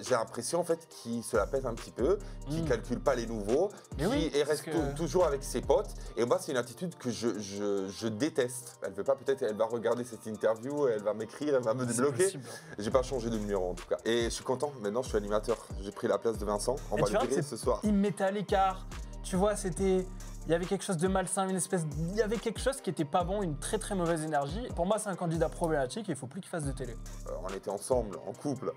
j'ai l'impression en fait qu'il se la pète un petit peu, qu'il ne calcule pas les nouveaux, qu'il reste toujours avec ses potes. Et moi, c'est une attitude que je déteste. Elle veut pas, peut-être, elle va regarder cette interview, elle va m'écrire, elle va me débloquer. J'ai pas changé de numéro en tout cas. Et je suis content, maintenant je suis animateur. J'ai pris la place de Vincent, on va le virer ce soir. Il me mettait à l'écart, tu vois, c'était... Il y avait quelque chose de malsain, il y avait quelque chose qui était pas bon, une très très mauvaise énergie. Pour moi, c'est un candidat problématique et il faut plus qu'il fasse de télé. On était ensemble, en couple,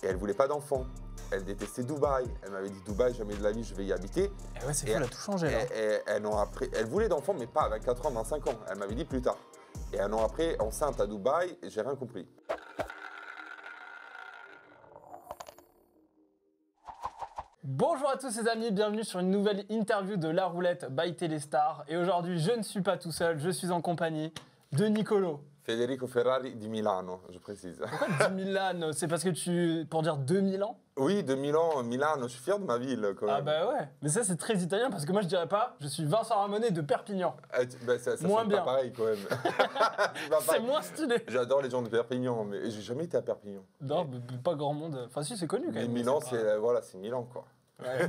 et elle voulait pas d'enfants. Elle détestait Dubaï. Elle m'avait dit Dubaï, jamais de la vie, je vais y habiter. Et ouais, c'est fou, elle a tout changé là. Et un an après, elle voulait d'enfants, mais pas à 24 ans, 25 ans. Elle m'avait dit plus tard. Et un an après, enceinte à Dubaï, j'ai rien compris. Bonjour à tous les amis, bienvenue sur une nouvelle interview de La Roulette by Téléstar. Et aujourd'hui, je ne suis pas tout seul, je suis en compagnie de Nicolo. Federico Ferrari di Milano, je précise. Pourquoi di Milano? C'est parce que pour dire 2000 ans? Oui, de Milan, Milano, je suis fier de ma ville quand même. Ah bah ouais, mais ça c'est très italien parce que moi je dirais pas, je suis Vincent Ramonet de Perpignan. Ça moins bien. Pas pareil quand même. C'est moins stylé. J'adore les gens de Perpignan, mais j'ai jamais été à Perpignan. Non, mais pas grand monde. Enfin si, c'est connu quand même. Mais Milan, c'est Milan quoi. Ouais.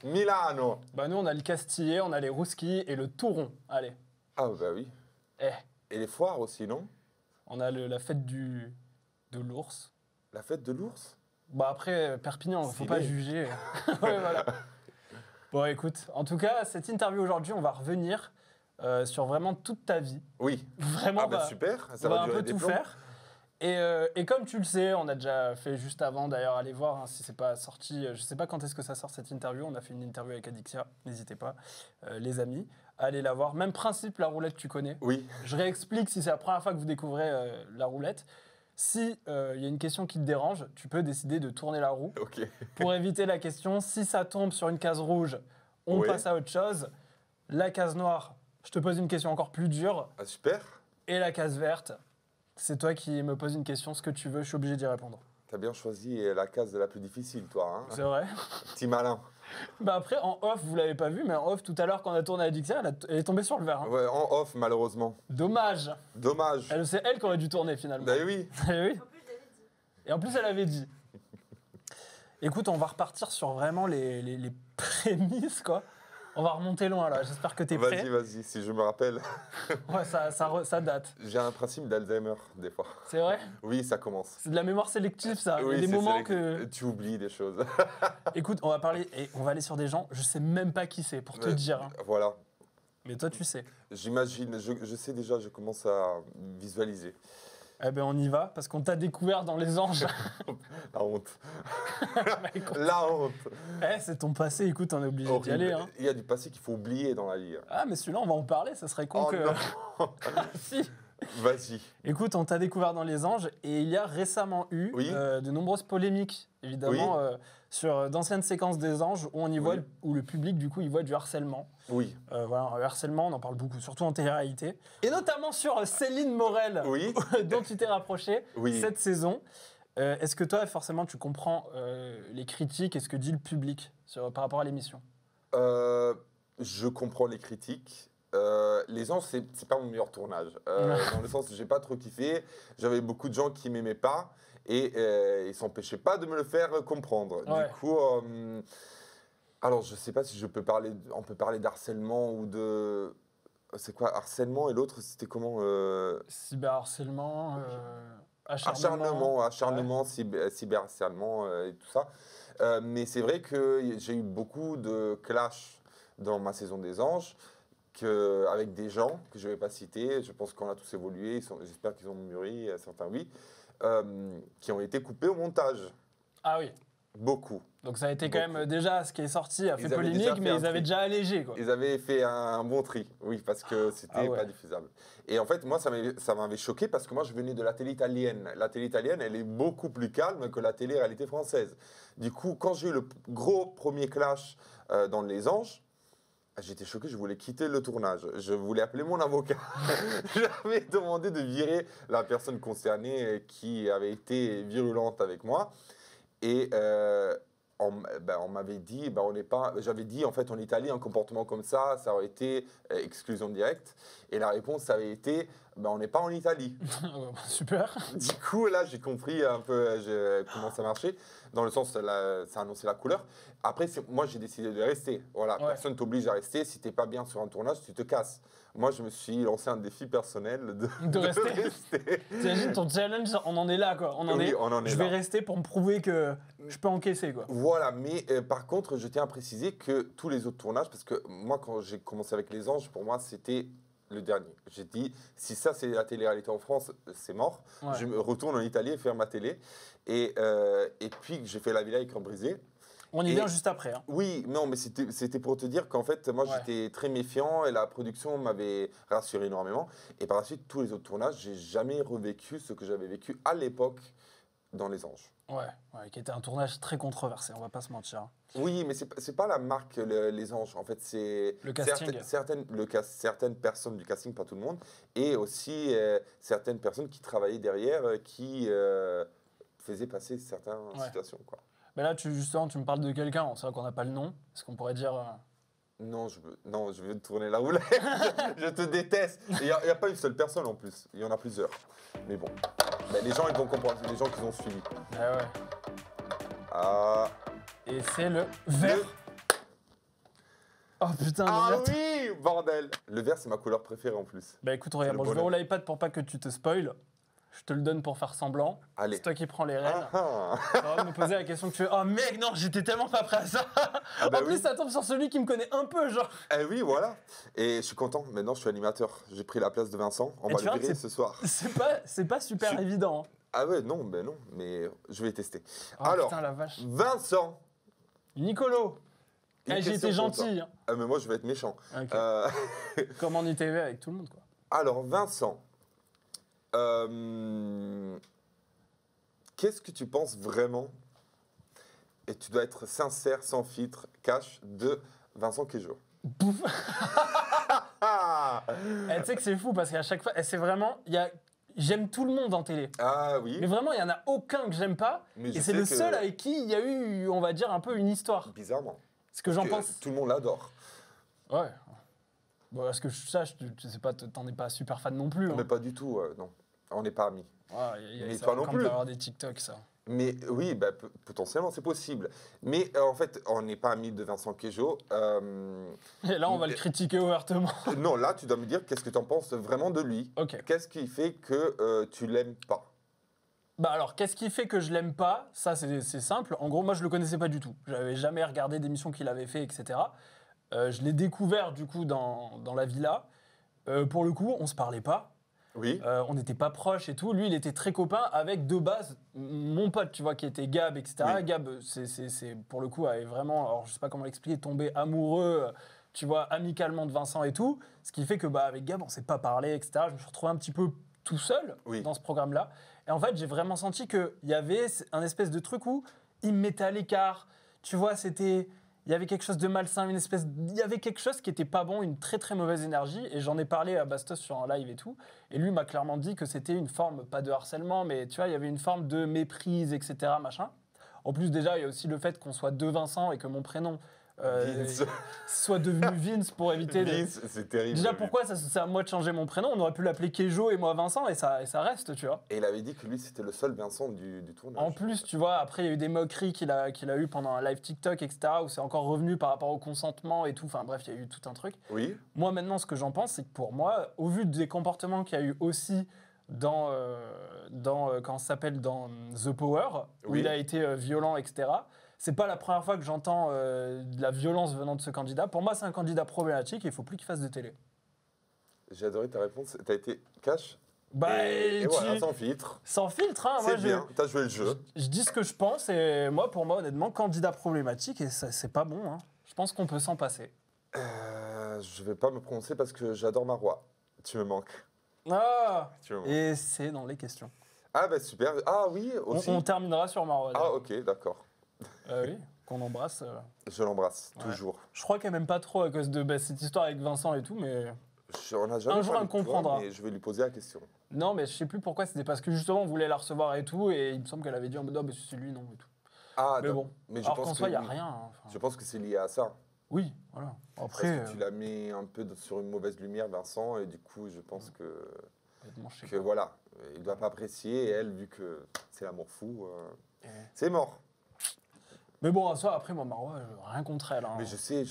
Milano. Bah nous on a le Castillet, on a les Rousquis et le Touron. Allez. Ah bah oui. Et les foires aussi, non? On a la fête de l'ours. La fête de l'ours? Bah après, Perpignan, faut pas juger. Ouais, voilà. Bon écoute, en tout cas, cette interview aujourd'hui, on va revenir sur vraiment toute ta vie. Oui. Vraiment, ah bah super, ça on va va un durer peu des tout plombs. faire. Et comme tu le sais, on a déjà fait juste avant, d'ailleurs, allez voir hein, si c'est pas sorti. Je sais pas quand est-ce que ça sort cette interview. On a fait une interview avec Adixia, n'hésitez pas, les amis, allez la voir. Même principe, la roulette, tu connais. Oui. Je réexplique si c'est la première fois que vous découvrez la roulette. Si y a une question qui te dérange, tu peux décider de tourner la roue pour éviter la question. Si ça tombe sur une case rouge, on passe à autre chose. La case noire, je te pose une question encore plus dure. Ah super. Et la case verte, c'est toi qui me poses une question, ce que tu veux, je suis obligé d'y répondre. T'as bien choisi la case de la plus difficile, toi. Hein. C'est vrai. Petit malin. Bah après, en off, vous l'avez pas vu, mais en off, tout à l'heure, quand on a tourné Adixia, elle est tombée sur le verre. Hein. Ouais, en off, malheureusement. Dommage. Dommage. C'est elle qui aurait dû tourner, finalement. Bah oui. Oui. Et en plus, elle avait dit. Écoute, on va repartir sur vraiment les prémices, quoi. On va remonter loin, là. J'espère que t'es prêt. Vas-y, si je me rappelle. Ouais, ça date. J'ai un principe d'Alzheimer, des fois. C'est vrai? Oui, ça commence. C'est de la mémoire sélective, ça. Oui, il y a des moments que... Tu oublies des choses. Écoute, on va parler et on va aller sur des gens, je sais même pas qui c'est, pour te dire. Hein. Voilà. Mais toi, tu sais. J'imagine, je sais déjà, je commence à visualiser. Eh ben, on y va, parce qu'on t'a découvert dans Les Anges. La honte. Bah, écoute, La honte. c'est ton passé, écoute, on est obligé d'y aller. Hein. Il y a du passé qu'il faut oublier dans la vie. Ah, mais celui-là, on va en parler, ça serait con que... Non. Si. Vas-y. Écoute, on t'a découvert dans Les Anges, et il y a récemment eu de nombreuses polémiques, évidemment, sur d'anciennes séquences des Anges, où on y voit, où le public, du coup, il voit du harcèlement. Oui. Voilà, le harcèlement, on en parle beaucoup, surtout en télé-réalité. Et notamment sur Céline Morel, dont tu t'es rapproché cette saison. Est-ce que toi, forcément, tu comprends les critiques et ce que dit le public par rapport à l'émission? Je comprends les critiques. Les Anges, c'est pas mon meilleur tournage. Dans le sens où j'ai pas trop kiffé. J'avais beaucoup de gens qui m'aimaient pas et ils s'empêchaient pas de me le faire comprendre. Du coup, alors je sais pas si on peut parler d'harcèlement ou de... C'est quoi harcèlement et l'autre c'était comment Cyberharcèlement, acharnement, cyberharcèlement et tout ça. Mais c'est vrai que j'ai eu beaucoup de clash dans ma saison des Anges. Avec des gens que je ne vais pas citer, je pense qu'on a tous évolué, j'espère qu'ils ont mûri, certains oui, qui ont été coupés au montage. Ah oui. Beaucoup. Donc ça a été quand même déjà ce qui est sorti a fait polémique, mais ils avaient déjà allégé quoi. Ils avaient fait un bon tri, oui, parce que c'était pas diffusable. Et en fait, moi, ça m'avait choqué parce que moi, je venais de la télé italienne. La télé italienne, elle est beaucoup plus calme que la télé-réalité française. Du coup, quand j'ai eu le gros premier clash dans Les Anges, j'étais choqué, je voulais quitter le tournage. Je voulais appeler mon avocat. J'avais demandé de virer la personne concernée qui avait été virulente avec moi. Et on m'avait dit, j'avais dit en fait en Italie un comportement comme ça aurait été exclusion directe. Et la réponse avait été, Ben, on n'est pas en Italie. Super. Du coup, là, j'ai compris un peu comment ça marchait. Dans le sens, ça annonçait la couleur. Après, moi, j'ai décidé de rester. Voilà, personne ne t'oblige à rester. Si tu n'es pas bien sur un tournage, tu te casses. Moi, je me suis lancé un défi personnel de rester. T'imagines ton challenge, on en est là, quoi. On en est je vais rester pour me prouver que je peux encaisser, quoi. Voilà, mais par contre, je tiens à préciser que tous les autres tournages, parce que moi, quand j'ai commencé avec Les Anges, pour moi, c'était le dernier. J'ai dit, si ça, c'est la télé-réalité en France, c'est mort. Ouais. Je me retourne en Italie et faire ma télé. Et puis, j'ai fait La Villa Écran Brisé. On y vient juste après. Hein. Oui, non, mais c'était pour te dire qu'en fait, moi, j'étais très méfiant et la production m'avait rassuré énormément. Et par la suite, tous les autres tournages, j'ai jamais revécu ce que j'avais vécu à l'époque dans Les Anges. Ouais, qui était un tournage très controversé, on va pas se mentir. Oui, mais c'est pas la marque Les Anges. En fait, c'est le casting. Certaines personnes du casting, pas tout le monde, et aussi certaines personnes qui travaillaient derrière, qui faisaient passer certaines situations, quoi. Mais là, justement, tu me parles de quelqu'un, c'est vrai qu'on n'a pas le nom, est-ce qu'on pourrait dire... Non, je veux tourner la roulette. Je te déteste. Il n'y a pas une seule personne en plus, il y en a plusieurs. Mais bon, les gens, ils vont comprendre, les gens qui ont suivi. Ah ouais. Ah. Et c'est le vert. Oh putain, le vert. Ah oui, bordel. Le vert, c'est ma couleur préférée en plus. Bah écoute, regarde, je vais rouler l'iPad pour pas que tu te spoil. Je te le donne pour faire semblant. Allez. C'est toi qui prends les rênes. Tu vas me poser la question que tu fais. Oh mec, non, j'étais tellement pas prêt à ça. En plus, ça tombe sur celui qui me connaît un peu, genre. Eh oui, voilà. Et je suis content. Maintenant, je suis animateur. J'ai pris la place de Vincent. On va le virer ce soir. C'est pas super évident. Hein. Ah ouais, non, mais je vais tester. Oh, alors, putain, la vache. Vincent. Nicolo. J'ai été gentil. Hein. Ah, mais moi, je vais être méchant. Okay. Comme en ITV avec tout le monde, quoi. Alors, Vincent. Qu'est-ce que tu penses vraiment, et tu dois être sincère, sans filtre, cash, de Vincent Queijo? Tu sais que c'est fou parce qu'à chaque fois, c'est vraiment, j'aime tout le monde en télé. Ah oui. Mais vraiment, il n'y en a aucun que j'aime pas. Et c'est le seul avec qui il y a eu, on va dire, un peu une histoire. Bizarrement. Ce que j'en pense. Tout le monde l'adore. Ouais. Bon, parce que je sache, tu sais pas, t'en es pas super fan non plus. Mais hein. pas du tout, non. On n'est pas amis. Mais toi non plus. On peut avoir des TikTok, ça. Mais oui, potentiellement, c'est possible. Mais en fait, on n'est pas amis de Vincent Queijo. Et là, on va le critiquer ouvertement. Non, là, tu dois me dire qu'est-ce que tu en penses vraiment de lui. Okay. Qu'est-ce qui fait que tu l'aimes pas? Bah alors, qu'est-ce qui fait que je l'aime pas? Ça, c'est simple. En gros, moi, je le connaissais pas du tout. J'avais jamais regardé d'émissions qu'il avait fait, etc. Je l'ai découvert, du coup, dans La Villa. Pour le coup, on se parlait pas. Oui. On n'était pas proches et tout. Lui, il était très copain avec de base mon pote, tu vois, qui était Gab, etc. Oui. Gab, c'est pour le coup, avait vraiment, alors je sais pas comment l'expliquer, tombé amoureux, tu vois, amicalement de Vincent et tout. Ce qui fait que avec Gab, on s'est pas parlé, etc. Je me suis retrouvé un petit peu tout seul dans ce programme-là. Et en fait, j'ai vraiment senti qu'il y avait un espèce de truc où il me mettait à l'écart. Tu vois, il y avait quelque chose de malsain, il y avait quelque chose qui était pas bon, une très très mauvaise énergie. Et j'en ai parlé à Bastos sur un live et tout. Et lui m'a clairement dit que c'était une forme, pas de harcèlement, mais tu vois, il y avait une forme de méprise, etc. Machin. En plus, déjà, il y a aussi le fait qu'on soit deux Vincent et que mon prénom soit devenu Vince pour éviter Vince, c'est terrible. Déjà, pourquoi c'est à moi de changer mon prénom? On aurait pu l'appeler Queijo et moi Vincent et ça reste, tu vois. Et il avait dit que lui, c'était le seul Vincent du tournage. En plus, tu vois, après, il y a eu des moqueries qu'il a eu pendant un live TikTok, etc., où c'est encore revenu par rapport au consentement et tout. Enfin bref, il y a eu tout un truc. Oui. Moi, maintenant, ce que j'en pense, c'est que pour moi, au vu des comportements qu'il y a eu aussi dans comment ça s'appelle, dans The Power, où il a été violent, etc., c'est pas la première fois que j'entends de la violence venant de ce candidat. Pour moi, c'est un candidat problématique et il faut plus qu'il fasse de télé. J'ai adoré ta réponse. T'as été cash. Et voilà, sans filtre. Sans filtre, hein. C'est bien, t'as joué le jeu. Je dis ce que je pense et pour moi, honnêtement, candidat problématique et ça, c'est pas bon. Hein. Je pense qu'on peut s'en passer. Je vais pas me prononcer parce que j'adore Marois. Tu me manques. Ah. Et c'est dans les questions. Ah bah super. Ah oui, aussi. On terminera sur Marois. Ah ok, d'accord. Oui, qu'on embrasse. Je l'embrasse, toujours. Je crois qu'elle m'aime pas trop à cause de cette histoire avec Vincent et tout, mais... Un jour, elle comprendra. Mais je vais lui poser la question. Non, mais je sais plus pourquoi, c'était parce que justement, on voulait la recevoir et tout, et il me semble qu'elle avait dit en mode, c'est lui, non, et tout. Ah, mais bon, mais alors qu'en soi, il n'y a rien. Hein, je pense que c'est lié à ça. Oui, voilà. Après... Parce que tu l'as mis un peu sur une mauvaise lumière, Vincent, et du coup, je pense que... que voilà, il ne doit pas apprécier. Et elle, vu que c'est l'amour fou, c'est mort. Mais bon, ça, après, moi, Marois, rien contre elle. Hein. Mais je sais.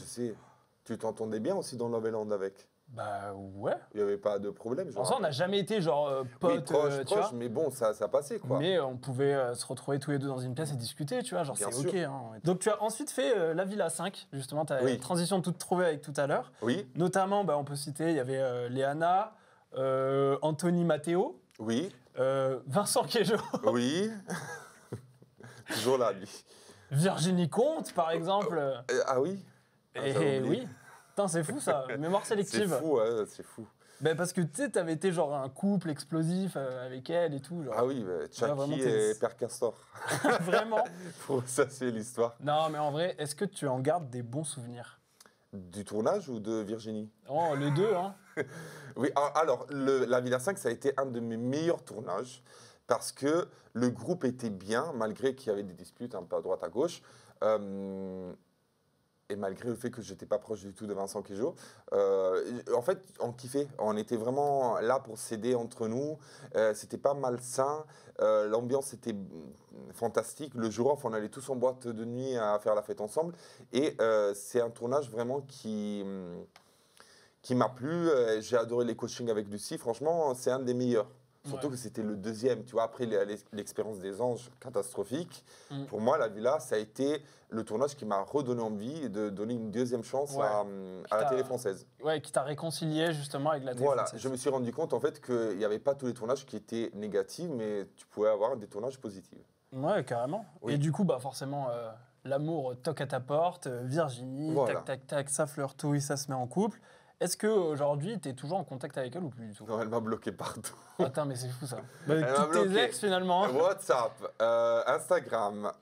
Tu t'entendais bien aussi dans Love Island avec? Bah ouais. Il n'y avait pas de problème. En ça, on n'a jamais été genre potes, oui, proche, mais bon, ça passait quoi. Mais on pouvait se retrouver tous les deux dans une pièce et discuter, tu vois, genre c'est ok. Hein. Donc tu as ensuite fait La Villa 5, justement, tu as une transition toute trouvée avec tout à l'heure. Oui. Notamment, on peut citer, il y avait Léana, Anthony Matteo. Oui. Vincent Queijo. Oui. Toujours là, lui. Virginie Comte, par exemple. Ah oui. Et oui. Putain, c'est fou ça, mémoire sélective. C'est fou, ouais, c'est fou. Parce que tu sais, t'avais été genre un couple explosif avec elle et tout. Genre. Ah oui, Chucky et Père Castor. Vraiment. Ça, c'est l'histoire. Non, mais en vrai, est-ce que tu en gardes des bons souvenirs? Du tournage ou de Virginie? Oh, les deux, hein. Oui, alors, La Villa 5, ça a été un de mes meilleurs tournages parce que le groupe était bien, malgré qu'il y avait des disputes un peu à droite, à gauche. Et malgré le fait que je n'étais pas proche du tout de Vincent Queijo, en fait, on kiffait. On était vraiment là pour s'aider entre nous. C'était pas malsain. L'ambiance était fantastique. Le jour off, on allait tous en boîte de nuit à faire la fête ensemble. Et c'est un tournage vraiment qui m'a plu. J'ai adoré les coachings avec Lucie. Franchement, c'est un des meilleurs. Surtout que c'était le deuxième, tu vois, après l'expérience des anges catastrophique. Pour moi, La Villa, ça a été le tournage qui m'a redonné envie de donner une deuxième chance à la télé française. Ouais, qui t'a réconcilié justement avec la télé française. Voilà, je me suis rendu compte en fait qu'il n'y avait pas tous les tournages qui étaient négatifs, mais tu pouvais avoir des tournages positifs. Ouais, carrément. Oui. Et du coup, forcément, l'amour toque à ta porte, Virginie, tac, tac, tac, ça fleurtouille, ça se met en couple. Est-ce qu'aujourd'hui, tu es toujours en contact avec elle ou plus du tout? Non, elle m'a bloqué partout. Attends, mais c'est fou ça. Toutes tes ex finalement. WhatsApp, Instagram,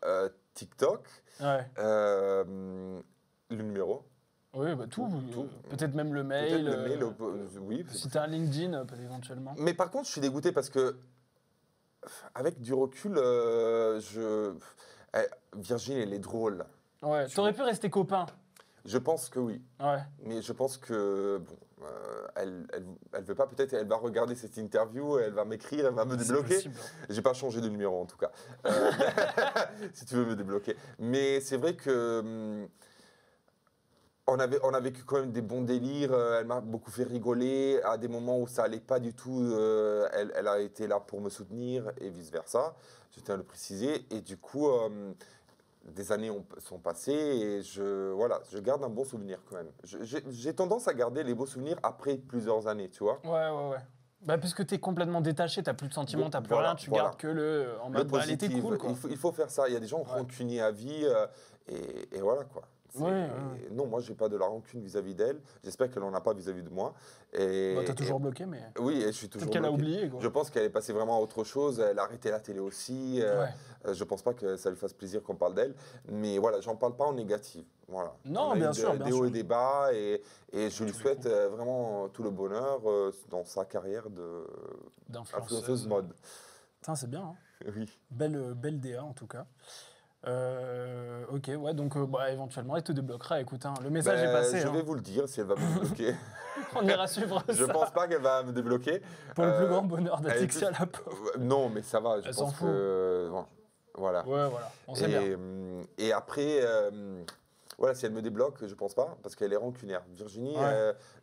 TikTok, le numéro. Oui, tout. Peut-être même le mail. Peut-être le mail, oui. Si tu as un LinkedIn, peut-être éventuellement. Mais par contre, je suis dégoûté parce que, avec du recul, Virginie, elle est drôle. Ouais, t'aurais pu rester copain. Je pense que oui. Ouais. Mais je pense que elle veut pas, peut-être elle va regarder cette interview, elle va m'écrire, elle va me débloquer. J'ai pas changé de numéro en tout cas. Si tu veux me débloquer. Mais c'est vrai que on a vécu quand même des bons délires. Elle m'a beaucoup fait rigoler. À des moments où ça allait pas du tout, elle a été là pour me soutenir et vice versa. Je tiens à le préciser. Et du coup. Des années sont passées et je garde un bon souvenir quand même. J'ai tendance à garder les beaux souvenirs après plusieurs années, tu vois. Ouais. Puisque tu es complètement détaché, tu n'as plus de sentiments, tu n'as plus rien, tu gardes que le... En mode, elle était cool, quoi. Il faut faire ça. Il y a des gens rancuniers à vie et voilà, quoi. Non, moi, je n'ai pas de la rancune vis-à-vis d'elle. J'espère qu'elle n'en a pas vis-à-vis de moi. T'as toujours bloqué, mais... Oui, et je suis toujours bloqué. Qu'elle a oublié, quoi. Je pense qu'elle est passée vraiment à autre chose. Elle a arrêté la télé aussi. Je ne pense pas que ça lui fasse plaisir qu'on parle d'elle. Mais voilà, j'en parle pas en négatif. Voilà. Non, bien sûr. Des hauts et des bas. Et je lui souhaite vraiment tout le bonheur dans sa carrière d'influenceuse mode. Putain, c'est bien. Hein. Oui. Belle DA, en tout cas. Ok, ouais, donc éventuellement, elle te débloquera. Écoute, le message est passé. Je vais vous le dire si elle va me débloquer. On ira suivre ça. Je pense pas qu'elle va me débloquer. Pour le plus grand bonheur d'Atixia, la pauvre. Non, mais ça va. Je pense que. Bon, voilà. Ouais, voilà. On sait bien. Et après, voilà, si elle me débloque, je pense pas, parce qu'elle est rancunière. Virginie,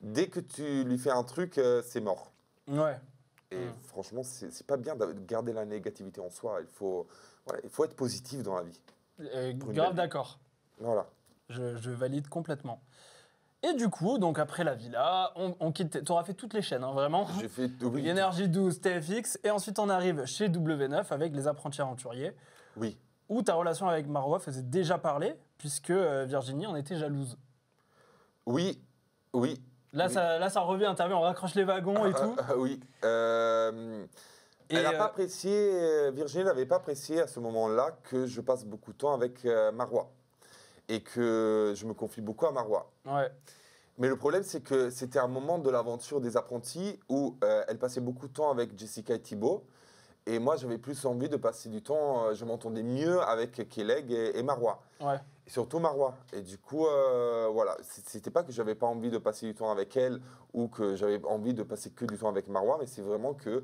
dès que tu lui fais un truc, c'est mort. Ouais. Et franchement, c'est pas bien de garder la négativité en soi. Il faut être positif dans la vie. Grave d'accord. Voilà. Je valide complètement. Et du coup, donc après La Villa, on quitte. Tu auras fait toutes les chaînes, hein, vraiment. J'ai fait Énergie 12, TFX. Et ensuite, on arrive chez W9 avec Les Apprentis Aventuriers. Oui. Où ta relation avec Marois faisait déjà parler, puisque Virginie en était jalouse. Oui. Là, ça revient, t'as vu, on raccroche les wagons et tout. Oui. Elle n'a pas apprécié, Virginie n'avait pas apprécié à ce moment-là que je passe beaucoup de temps avec Marois. Et que je me confie beaucoup à Marois. Ouais. Mais le problème, c'est que c'était un moment de l'aventure des apprentis où elle passait beaucoup de temps avec Jessica et Thibaut. Et moi, j'avais plus envie de passer du temps, je m'entendais mieux avec Kéleg et Marois. Ouais. Et surtout Marois. Et du coup, voilà, c'était pas que j'avais pas envie de passer du temps avec elle ou que j'avais envie de passer que du temps avec Marois, mais c'est vraiment que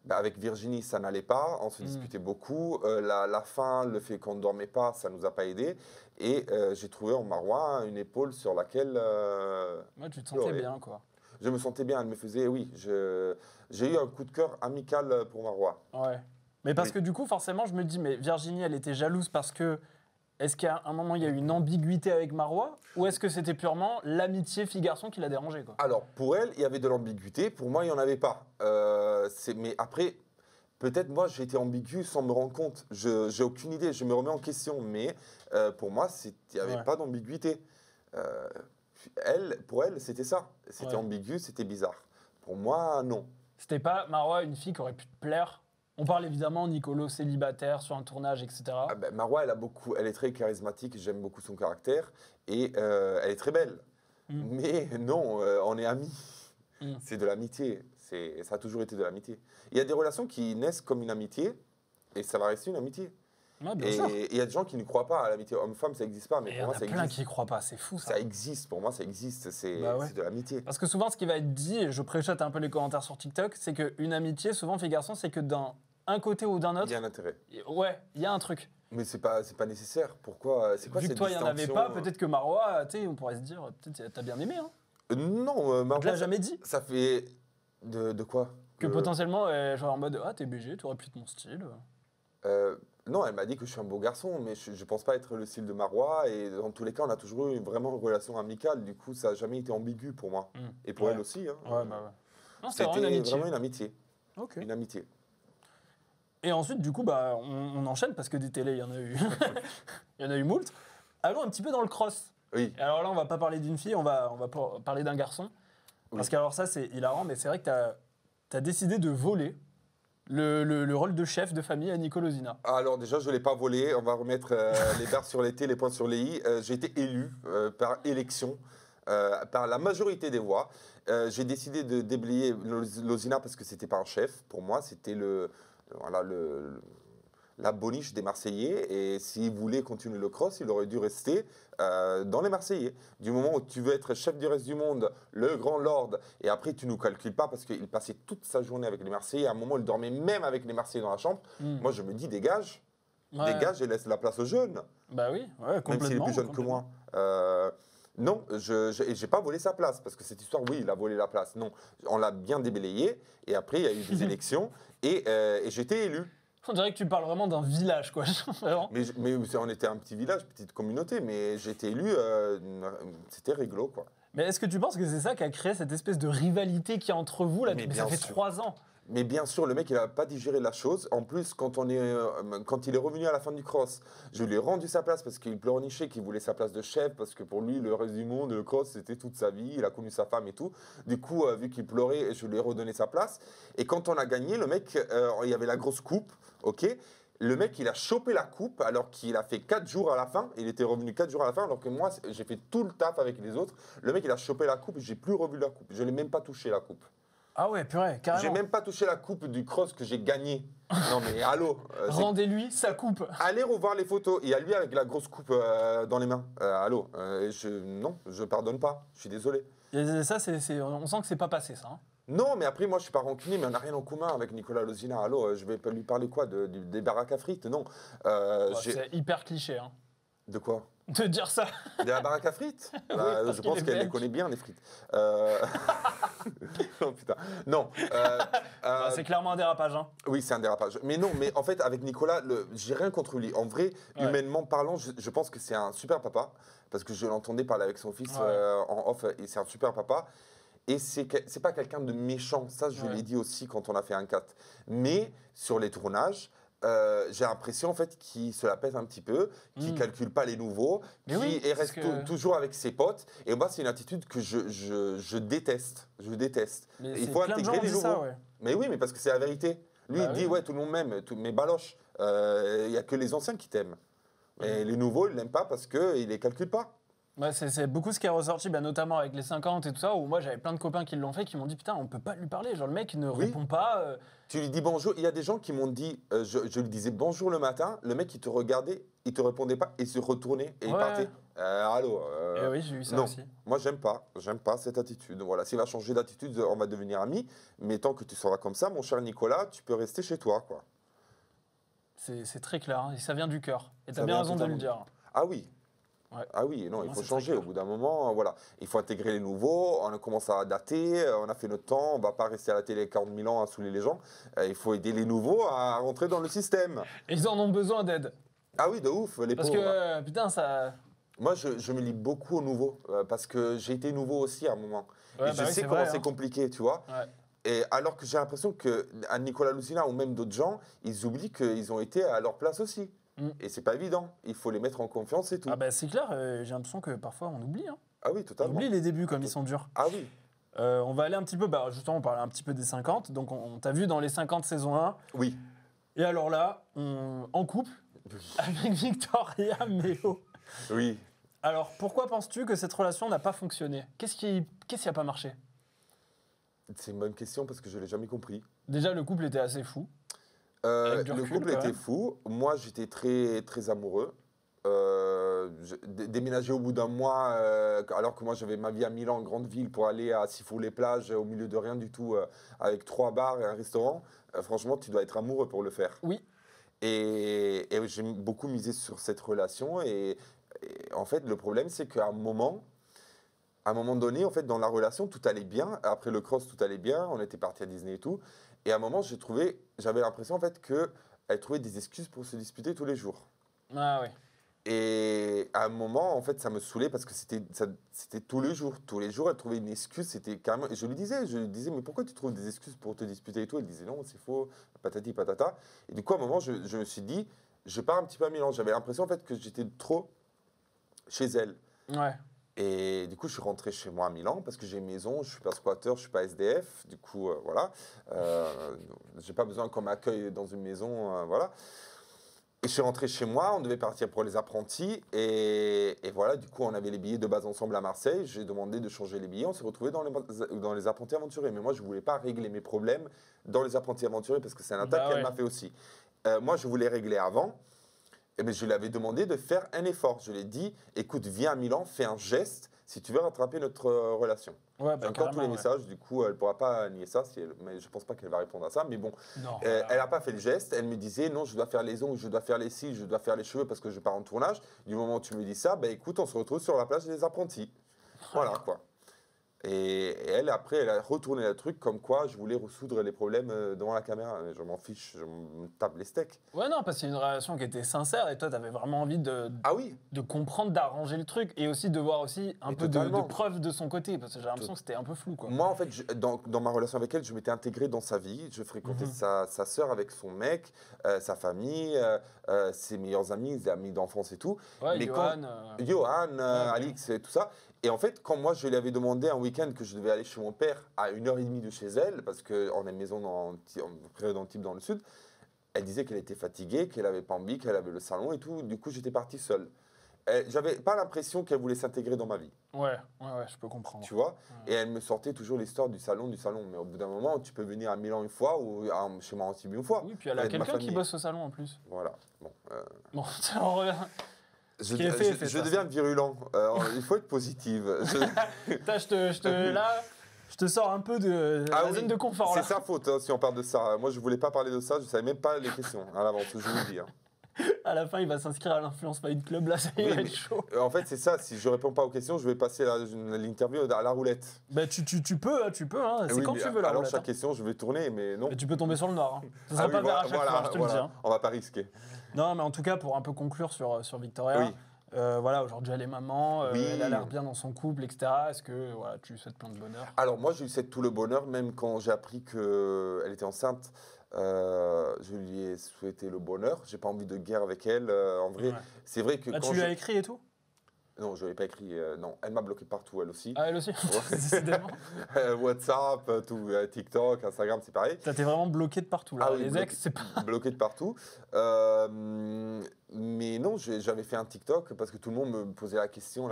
avec Virginie, ça n'allait pas, on se disputait beaucoup. La fin, le fait qu'on ne dormait pas, ça ne nous a pas aidés. Et j'ai trouvé en Marois une épaule sur laquelle. Moi, tu te sentais bien, quoi. Je me sentais bien, elle me faisait, oui. J'ai eu un coup de cœur amical pour Marois. Ouais. Mais parce que du coup, forcément, je me dis, mais Virginie, elle était jalouse parce que. Est-ce qu'à un moment, il y a eu une ambiguïté avec Marois ou est-ce que c'était purement l'amitié fille-garçon qui l'a dérangé, quoi? Alors, pour elle, il y avait de l'ambiguïté. Pour moi, il n'y en avait pas. Mais après, peut-être moi, j'ai été ambigu sans me rendre compte. Je n'ai aucune idée. Je me remets en question. Mais pour moi, il n'y avait pas d'ambiguïté. Pour elle, c'était ça. C'était ambigu, c'était bizarre. Pour moi, non. C'était pas, Marois, une fille qui aurait pu te plaire? On parle évidemment Nicolo célibataire sur un tournage, etc. Marois, elle est très charismatique, j'aime beaucoup son caractère et elle est très belle. Mais non, on est amis. C'est de l'amitié. Ça a toujours été de l'amitié. Il y a des relations qui naissent comme une amitié et ça va rester une amitié. Ouais, bien sûr. Et il y a des gens qui ne croient pas à l'amitié homme-femme, ça n'existe pas. Mais pour moi, ça existe. Il y en a plein qui ne croient pas, c'est fou ça. Ça existe, pour moi, ça existe. C'est de l'amitié. Parce que souvent, ce qui va être dit, et je préchote un peu les commentaires sur TikTok, c'est qu'une amitié, souvent, fille-garçon, c'est que d'un côté ou d'un autre. Il y a un intérêt. Ouais, il y a un truc. Mais c'est pas nécessaire. Pourquoi? C'est quoi Vu cette que toi, il n'y en avait distinction? pas, peut-être que Marois, tu sais, on pourrait se dire, peut-être t'as bien aimé. Hein. Non, Marois. Tu l'as jamais dit. Ça fait. De quoi? Que potentiellement, genre en mode, ah, t'es BG, t'aurais pu être mon style. Non, elle m'a dit que je suis un beau garçon, mais je ne pense pas être le style de Marois. Et dans tous les cas, on a toujours eu vraiment une relation amicale. Du coup, ça n'a jamais été ambigu pour moi. Et pour elle aussi. Hein. Ouais. Non, c'était vraiment une amitié. Ok. Une amitié. Et ensuite, du coup, on enchaîne parce que des télés, il y en a eu. Il y en a eu moult. Allons un petit peu dans le cross. Oui. Et alors là, on va pas parler d'une fille, on va parler d'un garçon. Oui. Parce que alors ça, c'est hilarant, mais c'est vrai que tu as décidé de voler le rôle de chef de famille à Nicolo Zina. Alors déjà, je ne l'ai pas volé. On va remettre les barres sur les T, les points sur les I. J'ai été élu par élection, par la majorité des voix. J'ai décidé de déblayer Lozina parce que ce n'était pas un chef. Pour moi, c'était la boniche des Marseillais. Et s'il voulait continuer le cross, il aurait dû rester dans les Marseillais. Du moment où tu veux être chef du reste du monde, le grand lord, et après tu ne nous calcules pas parce qu'il passait toute sa journée avec les Marseillais. À un moment, il dormait même avec les Marseillais dans la chambre. Moi, je me dis, dégage. Dégage et laisse la place aux jeunes. Bah oui, complètement. Même s'il est plus jeune que moi. Non, je n'ai pas volé sa place, parce que cette histoire, oui, il a volé la place. Non, on l'a bien déblayé, et après, il y a eu des élections, et j'étais élu. On dirait que tu parles vraiment d'un village, quoi. mais on était un petit village, petite communauté, mais j'ai été élu, c'était rigolo, quoi. Mais est-ce que tu penses que c'est ça qui a créé cette espèce de rivalité qui est entre vous, là, ça fait 3 ans? Mais bien sûr, le mec, il n'a pas digéré la chose. En plus, quand il est revenu à la fin du cross, je lui ai rendu sa place parce qu'il pleurnichait qu'il voulait sa place de chef, parce que pour lui, le reste du monde, le cross, c'était toute sa vie. Il a connu sa femme et tout. Du coup, vu qu'il pleurait, je lui ai redonné sa place. Et quand on a gagné, le mec, il y avait la grosse coupe, ok. Le mec, il a chopé la coupe alors qu'il a fait 4 jours à la fin. Il était revenu 4 jours à la fin alors que moi, j'ai fait tout le taf avec les autres. Le mec, il a chopé la coupe, j'ai plus revu la coupe. Je n'ai même pas touché la coupe. Ah ouais, purée, carrément. J'ai même pas touché la coupe du cross que j'ai gagné. Non mais allô. Rendez-lui sa coupe. Allez revoir les photos. Il y a lui avec la grosse coupe dans les mains. Allô. Non, je pardonne pas. Je suis désolé. Et ça, on sent que c'est pas passé, ça. Hein. Non, mais après, moi, je suis pas rancunier, mais on n'a rien en commun avec Nicolas Lozina. Allô, je vais lui parler quoi des baraques à frites? Non. C'est hyper cliché. Hein. De quoi? De dire ça. De la baraque à frites. Je pense qu'elle les connaît bien, les frites. Oh putain. Non. C'est clairement un dérapage. Hein. Oui, c'est un dérapage. Mais non, mais en fait, avec Nicolas, j'ai rien contre lui. En vrai, humainement parlant, je pense que c'est un super papa. Parce que je l'entendais parler avec son fils en off, et c'est un super papa. Et c'est pas quelqu'un de méchant. Ça, je l'ai dit aussi quand on a fait un 4. Mais sur les tournages, j'ai l'impression en fait qu'il se la pète un petit peu, qu'il calcule pas les nouveaux, qu'il reste toujours avec ses potes. Et moi, c'est une attitude que je déteste. Je déteste. Il faut intégrer les nouveaux. Ça, mais oui, mais parce que c'est la vérité. Lui, il dit tout le monde m'aime, mes baloches. Il y a que les anciens qui t'aiment. Mais les nouveaux, ils l'aiment pas parce qu'il les calcule pas. Ouais, c'est beaucoup ce qui est ressorti, notamment avec les 50 et tout ça, où moi j'avais plein de copains qui l'ont fait, qui m'ont dit putain, on peut pas lui parler. Genre le mec ne répond pas. Tu lui dis bonjour. Il y a des gens qui m'ont dit, je lui disais bonjour le matin, le mec il te regardait, il te répondait pas, et se retournait et il partait. Allô. Oui, j'ai eu ça non. aussi. Moi j'aime pas cette attitude. Voilà, s'il va changer d'attitude, on va devenir amis. Mais tant que tu seras comme ça, mon cher Nicolas, tu peux rester chez toi, quoi. C'est très clair, hein, et ça vient du cœur. Et tu as bien raison de le dire. Ah oui. Ouais. Ah oui, non, il faut changer au bout d'un moment. Voilà. Il faut intégrer les nouveaux. On a commencé à dater. On a fait notre temps. On ne va pas rester à la télé 40 000 ans à saouler les gens. Il faut aider les nouveaux à rentrer dans le système. Et ils en ont besoin d'aide. Ah oui, de ouf, les pauvres. Parce que, putain, ça... Moi, je me lie beaucoup aux nouveaux. Parce que j'ai été nouveau aussi à un moment. Ouais, et je sais comment c'est compliqué, tu vois. Ouais. Et alors que j'ai l'impression qu'à Nicolas Lucina ou même d'autres gens, ils oublient qu'ils ont été à leur place aussi. Et c'est pas évident. Il faut les mettre en confiance et tout. Ah c'est clair, j'ai l'impression que parfois on oublie. Hein. Ah oui, totalement. On oublie les débuts comme ils sont durs. Ah oui. On va aller un petit peu, justement on parlait un petit peu des 50. Donc on t'a vu dans les 50 saison 1. Oui. Et alors là, en couple avec Victoria Méo. Oui. Alors pourquoi penses-tu que cette relation n'a pas fonctionné? Qu'est-ce qui a pas marché? C'est une bonne question parce que je l'ai jamais compris. Déjà le couple était assez fou. Le couple était fou. Moi, j'étais très, très amoureux. Déménager au bout d'un mois, alors que moi, j'avais ma vie à Milan, grande ville, pour aller à Sifour-les-Plages, au milieu de rien du tout, avec 3 bars et un restaurant. Franchement, tu dois être amoureux pour le faire. Oui. Et j'ai beaucoup misé sur cette relation. Et en fait, le problème, c'est qu'à un moment donné, en fait, dans la relation, tout allait bien. Après le cross, tout allait bien. On était partis à Disney et tout. Et à un moment, j'avais l'impression en fait qu'elle trouvait des excuses pour se disputer tous les jours. Ah oui. Et à un moment, en fait, ça me saoulait parce que c'était tous les jours. Tous les jours, elle trouvait une excuse. C'était carrément. Et je lui disais, mais pourquoi tu trouves des excuses pour te disputer et tout? Elle disait non, c'est faux, patati patata. Et du coup, à un moment, je me suis dit, je pars un petit peu à Milan. J'avais l'impression en fait que j'étais trop chez elle. Ouais. Et du coup, je suis rentré chez moi à Milan parce que j'ai une maison, je suis pas squatteur, je suis pas SDF. Du coup, voilà. J'ai pas besoin qu'on m'accueille dans une maison, voilà. Et je suis rentré chez moi, on devait partir pour les apprentis. Et voilà, du coup, on avait les billets de base ensemble à Marseille. J'ai demandé de changer les billets. On s'est retrouvés dans les apprentis aventuriers. Mais moi, je voulais pas régler mes problèmes dans les apprentis aventuriers parce que c'est un attaque qu'elle m'a fait aussi. Moi, je voulais régler avant. Eh bien, je lui avais demandé de faire un effort. Je lui ai dit, écoute, viens à Milan, fais un geste si tu veux rattraper notre relation. Ouais, j'ai encore tous les messages, du coup, elle ne pourra pas nier ça, mais je ne pense pas qu'elle va répondre à ça. Mais bon, elle n'a pas fait le geste. Elle me disait, non, je dois faire les ongles, je dois faire les cils, je dois faire les cheveux parce que je pars en tournage. Du moment où tu me dis ça, écoute, on se retrouve sur la plage des apprentis. Voilà, quoi. Et elle, après, elle a retourné le truc comme quoi je voulais ressoudre les problèmes devant la caméra. Je m'en fiche, je me tape les steaks. Ouais, non, parce que c'est une relation qui était sincère et toi, tu avais vraiment envie de comprendre, d'arranger le truc et aussi de voir aussi un peu de preuves de son côté parce que j'ai l'impression que c'était un peu flou, quoi. Moi, en fait, dans ma relation avec elle, je m'étais intégré dans sa vie. Je fréquentais sa sœur avec son mec, sa famille, ses meilleurs amis, ses amis d'enfance et tout. Ouais, mais Johan, Alix et tout ça. Et en fait, quand moi, je lui avais demandé un week-end que je devais aller chez mon père à 1h30 de chez elle, parce qu'on a une maison dans le sud, elle disait qu'elle était fatiguée, qu'elle n'avait pas envie, qu'elle avait le salon et tout. Du coup, j'étais parti seul. J'avais pas l'impression qu'elle voulait s'intégrer dans ma vie. Ouais, je peux comprendre. Tu vois? Ouais. Et elle me sortait toujours l'histoire du salon. Mais au bout d'un moment, tu peux venir à Milan une fois ou chez moi en Antibes une fois. Oui, puis elle a quelqu'un qui bosse au salon en plus. Voilà. Bon, on revient. Je deviens virulent. Il faut être positive. Je te sors un peu de la zone de confort. C'est sa faute si on parle de ça. Moi, je voulais pas parler de ça. Je savais même pas les questions à l'avance. Je vous le dis. À la fin, il va s'inscrire à l'Influence Fight Club. Là, ça va être chaud. En fait, c'est ça. Si je réponds pas aux questions, je vais passer l'interview à la roulette. Tu peux. Hein. C'est quand tu veux la roulette. Alors, chaque question, je vais tourner, mais non. Mais tu peux tomber sur le noir. Hein. Ça sera pas vert à chaque fois, je te le dis. Hein. On va pas risquer. Non, mais en tout cas, pour un peu conclure sur Victoria, aujourd'hui elle est maman, elle a l'air bien dans son couple, etc. Est-ce que tu lui souhaites plein de bonheur? Alors moi, je lui souhaite tout le bonheur, même quand j'ai appris qu'elle était enceinte. Je lui ai souhaité le bonheur. J'ai pas envie de guerre avec elle. En vrai, c'est vrai que tu lui as écrit et tout? Non, je ne l'ai pas écrit. Non, elle m'a bloqué partout, elle aussi. Ah, elle aussi. Décidément. WhatsApp, tout, TikTok, Instagram, c'est pareil. T'es vraiment bloqué de partout là. Les ex, c'est pas. Bloqué de partout. Mais non, j'avais fait un TikTok parce que tout le monde me posait la question.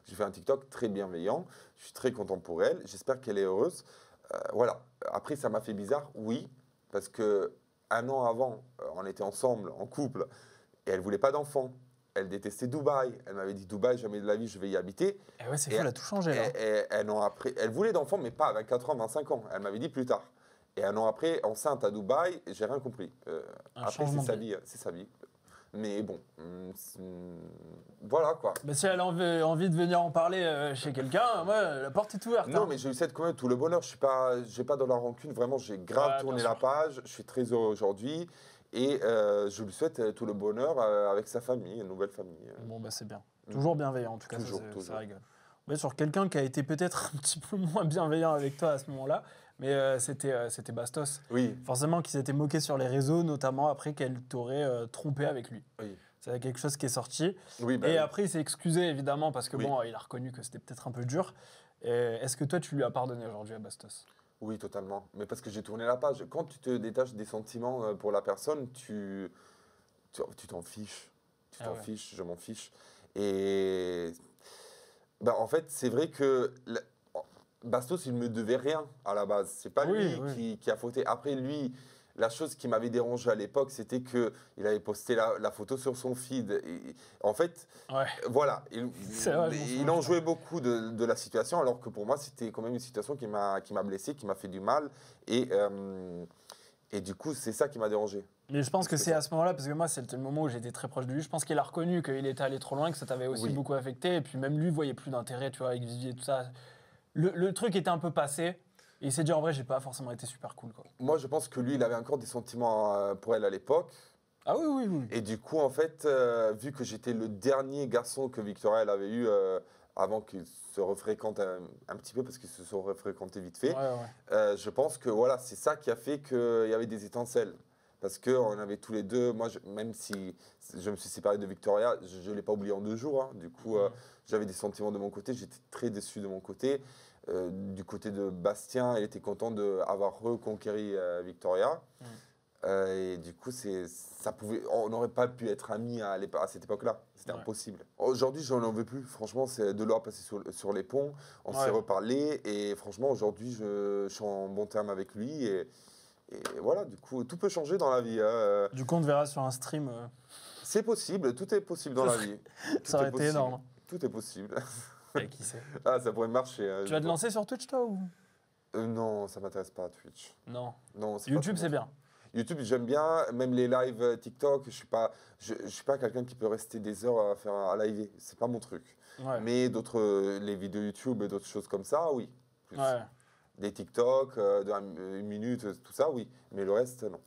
J'ai fait un TikTok très bienveillant. Je suis très content pour elle. J'espère qu'elle est heureuse. Voilà. Après, ça m'a fait bizarre, oui, parce que 1 an avant, on était ensemble, en couple, et elle voulait pas d'enfant. Elle détestait Dubaï. Elle m'avait dit Dubaï, jamais de la vie, je vais y habiter. Et ouais, c'est fou, elle a tout changé là. Et 1 an après, elle voulait d'enfant, mais pas à 24 ans, 25 ans. Elle m'avait dit plus tard. Et 1 an après, enceinte à Dubaï, j'ai rien compris. Après, c'est sa vie. Mais bon, voilà quoi. Mais si elle a envie de venir en parler chez quelqu'un, la porte est ouverte. Non, mais je lui souhaite quand même tout le bonheur. J'ai pas dans la rancune. Vraiment, j'ai grave tourné la page. Je suis très heureux aujourd'hui. Et je lui souhaite tout le bonheur avec sa famille, une nouvelle famille. Bon, bah c'est bien. Toujours bienveillant, en tout cas, toujours. Ça rigole. Mais sur quelqu'un qui a été peut-être un petit peu moins bienveillant avec toi à ce moment-là, mais c'était Bastos. Oui. Forcément, qui s'était moqué sur les réseaux, notamment après qu'elle t'aurait trompé avec lui. Oui. C'est quelque chose qui est sorti. Oui, et après, il s'est excusé, évidemment, parce que bon, il a reconnu que c'était peut-être un peu dur. Est-ce que toi, tu lui as pardonné aujourd'hui à Bastos ? Oui, totalement. Mais parce que j'ai tourné la page. Quand tu te détaches des sentiments pour la personne, tu t'en fiches. Tu t'en fiches, je m'en fiche. Et en fait, c'est vrai que Bastos, il ne me devait rien à la base. C'est pas lui qui a fauté. Après, lui, la chose qui m'avait dérangé à l'époque, c'était qu'il avait posté la photo sur son feed. Et, en fait, voilà, il en jouait beaucoup de la situation, alors que pour moi, c'était quand même une situation qui m'a blessé, qui m'a fait du mal. Et du coup, c'est ça qui m'a dérangé. Mais je pense que c'est à ce moment-là, parce que moi, c'était le moment où j'étais très proche de lui. Je pense qu'il a reconnu qu'il était allé trop loin, que ça t'avait aussi beaucoup affecté. Et puis même lui, voyait plus d'intérêt, tu vois, avec Vivier et tout ça. Le truc était un peu passé. Et il s'est dit, en vrai, j'ai pas forcément été super cool, quoi. Moi, je pense que lui, il avait encore des sentiments pour elle à l'époque. Ah oui. Et du coup, en fait, vu que j'étais le dernier garçon que Victoria elle avait eu avant qu'ils se refréquentent un petit peu, parce qu'ils se sont refréquentés vite fait, je pense que voilà, c'est ça qui a fait qu'il y avait des étincelles. Parce qu'on avait tous les deux, moi, même si je me suis séparé de Victoria, je ne l'ai pas oublié en 2 jours. Hein. Du coup, j'avais des sentiments de mon côté, j'étais très déçu de mon côté. Du côté de Bastien, il était content d'avoir reconquéri Victoria. Et du coup, on n'aurait pas pu être amis à cette époque-là. C'était impossible. Aujourd'hui, je n'en veux plus. Franchement, c'est de l'or passé sur les ponts. On s'est reparlé. Et franchement, aujourd'hui, je suis en bon terme avec lui. Et voilà, du coup, tout peut changer dans la vie. Du coup, on te verra sur un stream. C'est possible. Tout est possible dans la vie. Ça aurait été énorme. Tout est possible. Et qui sait. Ah, ça pourrait marcher. Tu vas te lancer sur Twitch, toi ou non, ça m'intéresse pas, Twitch. Non. YouTube, c'est bien. YouTube, j'aime bien. Même les lives TikTok, je suis pas quelqu'un qui peut rester des heures à faire un live. C'est pas mon truc. Mais les vidéos YouTube et d'autres choses comme ça, oui. Plus. Des TikTok de 1 minute, tout ça, oui. Mais le reste, non.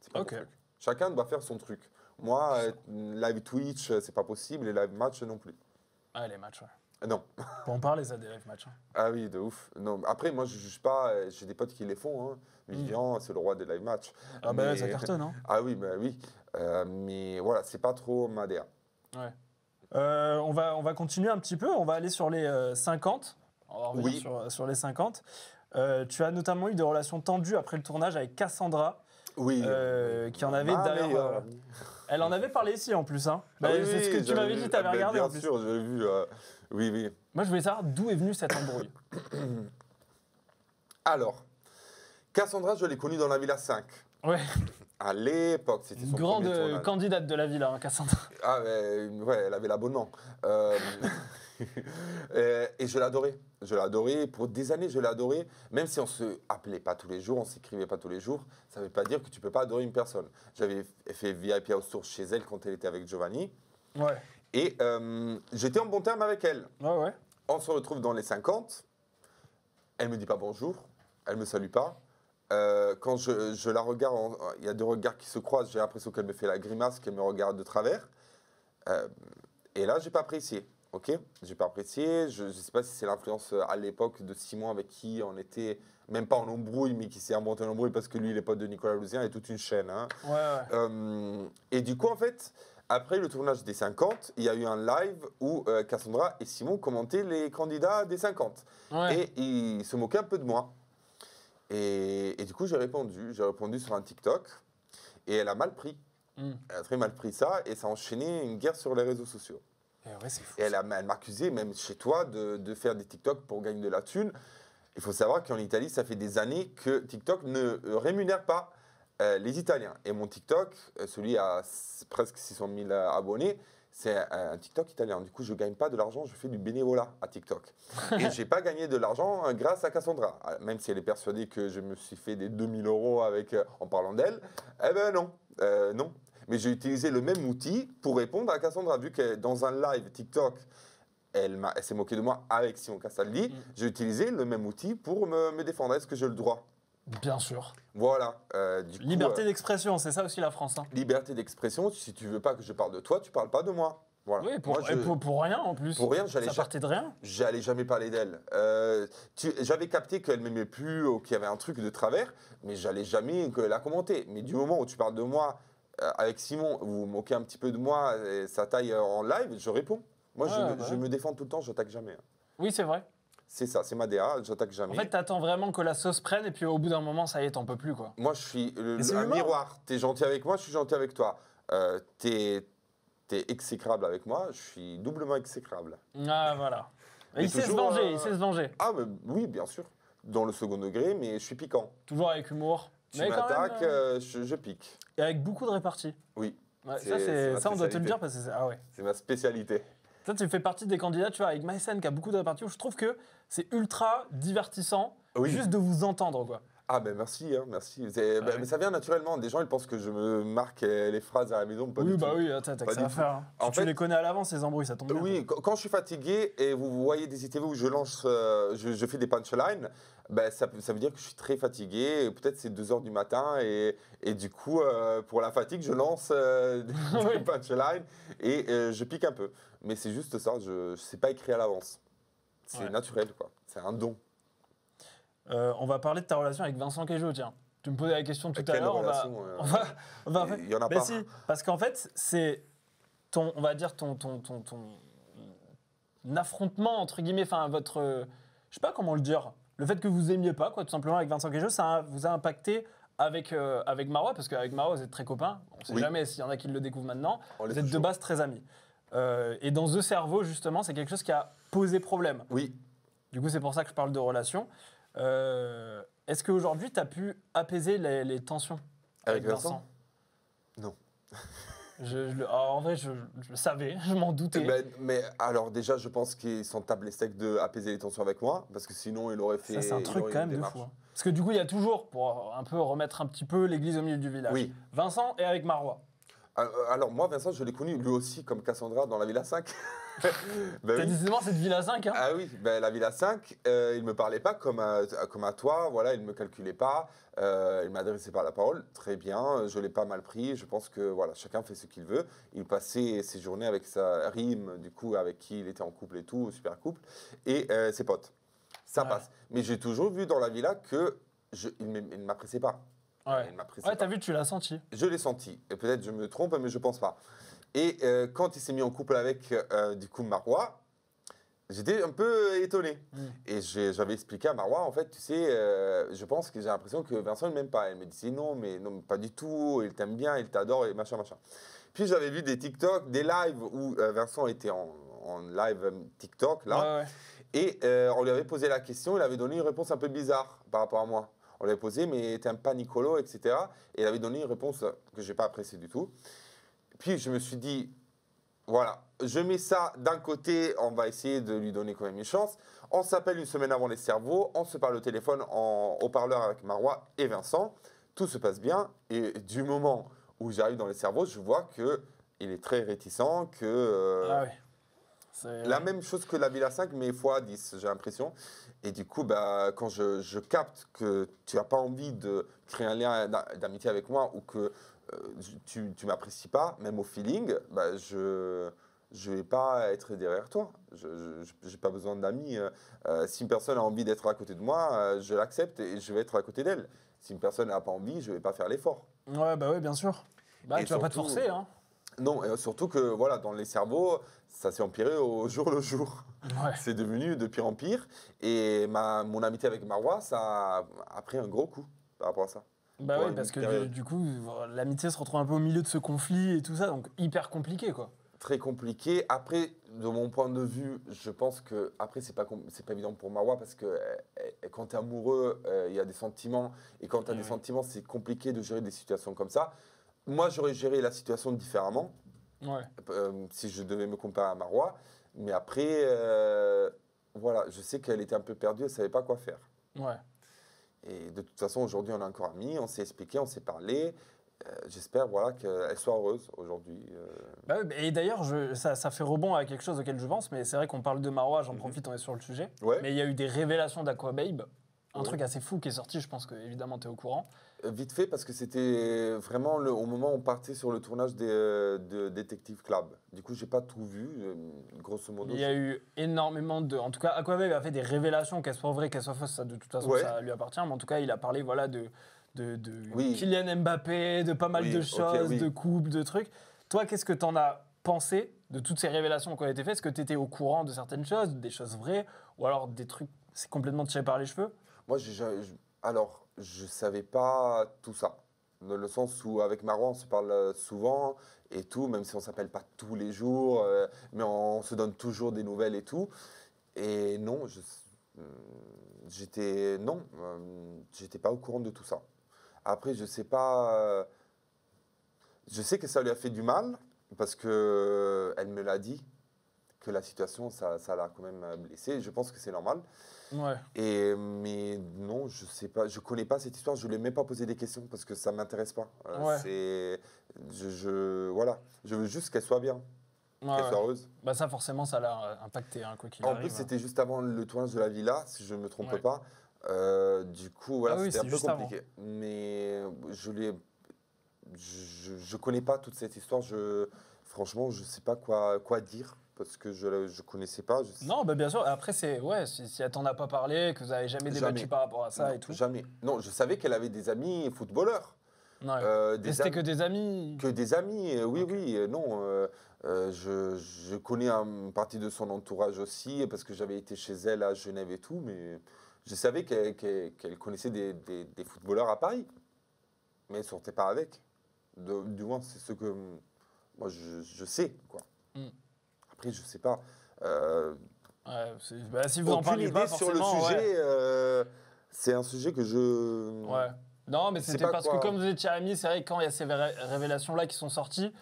C'est pas mon truc. Chacun doit faire son truc. Moi, live Twitch, c'est pas possible. Et live match non plus. Ah, les matchs, Non. Pour en parler, ça, des live matchs. Ah oui, de ouf. Non, après, moi, je juge pas. J'ai des potes qui les font. Hein. Vivian, c'est le roi des live matchs. Ah bah ça cartonne, hein. Ah oui, oui. Mais voilà, c'est pas trop ma DA. On va continuer un petit peu. On va aller sur les 50. On va revenir sur les 50. Tu as notamment eu des relations tendues après le tournage avec Cassandra. Oui. Qui en avait d'ailleurs. Elle en avait parlé ici en plus. Hein. C'est ce que tu m'avais dit, tu avais regardé en plus. Bien sûr, j'ai vu. Oui. Moi, je voulais savoir d'où est venue cette embrouille. Alors, Cassandra, je l'ai connue dans la Villa 5. Ouais. À l'époque, c'était son grande candidate de la Villa, hein, Cassandra. Ah, elle avait l'abonnement. Et je l'adorais. Je l'adorais. Pour des années, je l'adorais. Même si on ne se appelait pas tous les jours, on ne s'écrivait pas tous les jours, ça ne veut pas dire que tu ne peux pas adorer une personne. J'avais fait VIP House Tour chez elle quand elle était avec Giovanni. Et j'étais en bon terme avec elle. On se retrouve dans les 50. Elle ne me dit pas bonjour. Elle ne me salue pas. Quand je la regarde, il y a 2 regards qui se croisent. J'ai l'impression qu'elle me fait la grimace, qu'elle me regarde de travers. Et là, je n'ai pas apprécié. Ok, j'ai pas apprécié. Je ne sais pas si c'est l'influence à l'époque de Simon avec qui on était, même pas en embrouille, mais qui s'est inventé en embrouille parce que lui, il est pote de Nicolas Louzien et toute une chaîne. Hein. Et du coup, en fait, après le tournage des 50, il y a eu un live où Cassandra et Simon commentaient les candidats des 50. Et ils se moquaient un peu de moi. Et du coup, j'ai répondu sur un TikTok et elle a mal pris. Elle a très mal pris ça et ça a enchaîné une guerre sur les réseaux sociaux. Ouais, c'est fou. Et elle m'a accusé, même chez toi, de faire des TikTok pour gagner de la thune. Il faut savoir qu'en Italie, ça fait des années que TikTok ne rémunère pas les Italiens. Et mon TikTok, celui à presque 600 000 abonnés, c'est un TikTok italien. Du coup, je ne gagne pas de l'argent, je fais du bénévolat à TikTok. Et je n'ai pas gagné de l'argent grâce à Cassandra. Même si elle est persuadée que je me suis fait des 2000 € en parlant d'elle, eh ben non, non. Mais j'ai utilisé le même outil pour répondre à Cassandra. Vu que dans un live TikTok, elle s'est moquée de moi avec Simon Castaldi, j'ai utilisé le même outil pour me défendre. Est-ce que j'ai le droit ? Bien sûr. Voilà. Liberté d'expression, c'est ça aussi la France. Hein. Liberté d'expression, si tu veux pas que je parle de toi, tu parles pas de moi. Voilà. Oui, pour rien en plus. Pour rien, ça partait de rien. J'allais jamais parler d'elle. J'avais capté qu'elle m'aimait plus ou qu'il y avait un truc de travers, mais j'allais jamais la commenter. Mais du moment où tu parles de moi avec Simon, vous vous moquez un petit peu de moi, et ça taille en live, je réponds. Moi, je me défends tout le temps, j'attaque jamais. Oui, c'est vrai. C'est ça, c'est ma DA, j'attaque jamais. En fait, t'attends vraiment que la sauce prenne et puis au bout d'un moment, ça y est, t'en peux plus, quoi. Moi, je suis un miroir. T'es gentil avec moi, je suis gentil avec toi. T'es exécrable avec moi, je suis doublement exécrable. Ah, voilà. Il sait se venger, il sait se venger. Ah, mais oui, bien sûr. Dans le second degré, mais je suis piquant. Toujours avec humour. Tu m'attaques, je pique. Et avec beaucoup de réparties. Oui. Ouais, ça, on doit te le dire parce que c'est ma spécialité. Ça, tu fais partie des candidats, tu vois, avec Maïsen qui a beaucoup de réparties. Je trouve que c'est ultra divertissant juste de vous entendre, quoi. Ah ben merci, hein, merci. Mais ça vient naturellement. Des gens, ils pensent que je me marque les phrases à la maison. Pas du tout. Oui, t'as que ça à faire. Hein. Tu les connais à l'avance, ces embrouilles, ça tombe bien. Oui, quand je suis fatigué et vous voyez des ITV où je lance, je fais des punchlines, ben ça veut dire que je suis très fatigué. Peut-être c'est 2 h du matin et du coup, pour la fatigue, je lance des punchlines et je pique un peu. Mais c'est juste ça, je ne sais pas écrire à l'avance. C'est naturel, quoi. C'est un don. On va parler de ta relation avec Vincent Queijo, tiens. Tu me posais la question tout à l'heure. Il y en a pas. Si, parce qu'en fait, c'est ton affrontement, entre guillemets, enfin, je sais pas comment le dire, le fait que vous aimiez pas, quoi, tout simplement, avec Vincent Queijo, ça vous a impacté avec Marois, parce qu'avec Marois, vous êtes très copains. On ne sait jamais s'il y en a qui le découvrent maintenant. Vous êtes de base très amis. Et dans The Cerveau, justement, c'est quelque chose qui a posé problème. Oui. Du coup, c'est pour ça que je parle de relation. Est-ce qu'aujourd'hui, tu as pu apaiser les tensions avec Vincent ? Non. En vrai, je le savais, je m'en doutais. Mais alors déjà, je pense qu'ils sont tablés steak d'apaiser les tensions avec moi, parce que sinon, il aurait fait... Ça, c'est un truc quand même de fou. Hein. Parce que du coup, il y a toujours, pour un peu remettre un petit peu l'église au milieu du village, Vincent est avec Marois. Alors moi, Vincent, je l'ai connu lui aussi comme Cassandra dans la Villa 5. Décidément, cette Villa 5. Hein. Ah oui, la Villa 5, il ne me parlait pas comme à toi, voilà, il ne me calculait pas, il ne m'adressait pas la parole. Très bien, je ne l'ai pas mal pris, je pense que voilà, chacun fait ce qu'il veut. Il passait ses journées avec sa rime, du coup, avec qui il était en couple et tout, super couple, et ses potes. Ça passe. Mais j'ai toujours vu dans la Villa qu'il ne m'appréciait pas. T'as vu, tu l'as senti. Je l'ai senti. Et peut-être je me trompe, mais je pense pas. Et quand il s'est mis en couple avec, du coup, Marois, j'étais un peu étonné. Et j'avais expliqué à Marois, en fait, tu sais, je pense que j'ai l'impression que Vincent ne m'aime pas. Elle me disait non, mais pas du tout, il t'aime bien, il t'adore, et machin. Puis j'avais vu des TikTok, des lives où Vincent était en live TikTok, là. Et on lui avait posé la question, il avait donné une réponse un peu bizarre par rapport à moi. On lui a posé, mais t'aimes pas Nicolo, etc. Et il avait donné une réponse que je n'ai pas appréciée du tout. Puis je me suis dit, voilà, je mets ça d'un côté, on va essayer de lui donner quand même une chance. On s'appelle une semaine avant les cerveaux, on se parle au téléphone en haut-parleur avec Marois et Vincent. Tout se passe bien. Et du moment où j'arrive dans les cerveaux, je vois qu'il est très réticent, que... la même chose que la Villa 5, mais x10, j'ai l'impression. Et du coup, quand je capte que tu n'as pas envie de créer un lien d'amitié avec moi ou que tu ne m'apprécies pas, même au feeling, je ne vais pas être derrière toi. Je n'ai pas besoin d'amis. Si une personne a envie d'être à côté de moi, je l'accepte et je vais être à côté d'elle. Si une personne n'a pas envie, je ne vais pas faire l'effort. Oui, bien sûr. Tu ne vas pas te forcer, hein. Non, et surtout que voilà, dans les cerveaux, ça s'est empiré au jour le jour. C'est devenu de pire en pire. Et mon amitié avec Marois, ça a pris un gros coup par rapport à ça. Bah oui, parce que du coup, l'amitié se retrouve un peu au milieu de ce conflit et tout ça, donc hyper compliqué, quoi. Très compliqué. Après, de mon point de vue, je pense que après c'est pas évident pour Marwa parce que quand tu es amoureux, il y a des sentiments et quand tu as des sentiments, c'est compliqué de gérer des situations comme ça. Moi, j'aurais géré la situation différemment. Si je devais me comparer à Marwa, mais après voilà, je sais qu'elle était un peu perdue, elle savait pas quoi faire. Et de toute façon, aujourd'hui, on est encore amis, on s'est expliqué, on s'est parlé. J'espère voilà, qu'elle soit heureuse aujourd'hui. Bah oui, et d'ailleurs, ça fait rebond à quelque chose auquel je pense, mais c'est vrai qu'on parle de Marwa, j'en profite, on est sur le sujet. Mais il y a eu des révélations d'Aquababe, un truc assez fou qui est sorti, je pense que évidemment tu es au courant. Vite fait, parce que c'était vraiment au moment où on partait sur le tournage de Detective Club. Du coup, j'ai pas tout vu, grosso modo. Il y a eu énormément de... En tout cas, Aquababe a fait des révélations, qu'elles soient vraies, qu'elles soient fausses, ça, de toute façon, ça lui appartient. Mais en tout cas, il a parlé voilà, de Kylian Mbappé, de pas mal de choses, de coupes, de trucs. Toi, qu'est-ce que tu en as pensé de toutes ces révélations qui ont été faites? Est-ce que tu étais au courant de certaines choses, des choses vraies, ou alors des trucs c'est complètement tiré par les cheveux? Moi, je savais pas tout ça. Dans le sens où, avec Marwa, on se parle souvent et tout, même si on s'appelle pas tous les jours, mais on se donne toujours des nouvelles et tout. Et non, j'étais pas au courant de tout ça. Après, je sais pas. Je sais que ça lui a fait du mal parce que elle me l'a dit que la situation, ça l'a quand même blessé. Je pense que c'est normal. Mais non, je sais pas, je connais pas cette histoire. Je lui ai même pas posé des questions parce que ça m'intéresse pas. Voilà, je veux juste qu'elle soit bien, qu'elle soit heureuse. Bah ça, forcément, ça l'a impacté, hein, quoi qu'il arrive. En plus, c'était juste avant le tournage de la villa, si je me trompe pas. Du coup, voilà, c'était un peu compliqué. Avant. Mais je connais pas toute cette histoire. Franchement, je sais pas quoi dire. Parce que je connaissais pas. Non, bah bien sûr. Après, si elle t'en a pas parlé, que vous avez jamais débattu par rapport à ça non, et tout. Jamais. Non, je savais qu'elle avait des amis footballeurs. C'était que des amis. Que des amis, oui. Non, je connais une partie de son entourage aussi, parce que j'avais été chez elle à Genève et tout, mais je savais qu'elle connaissait des footballeurs à Paris. Mais elle ne sortait pas avec. Du moins, c'est ce que moi je sais, quoi. Après, je sais pas. Si vous en parlez pas forcément, sur le sujet, c'est un sujet que je. Non, mais c'était parce que comme vous étiez amis, c'est vrai que quand il y a ces révélations-là qui sont sorties,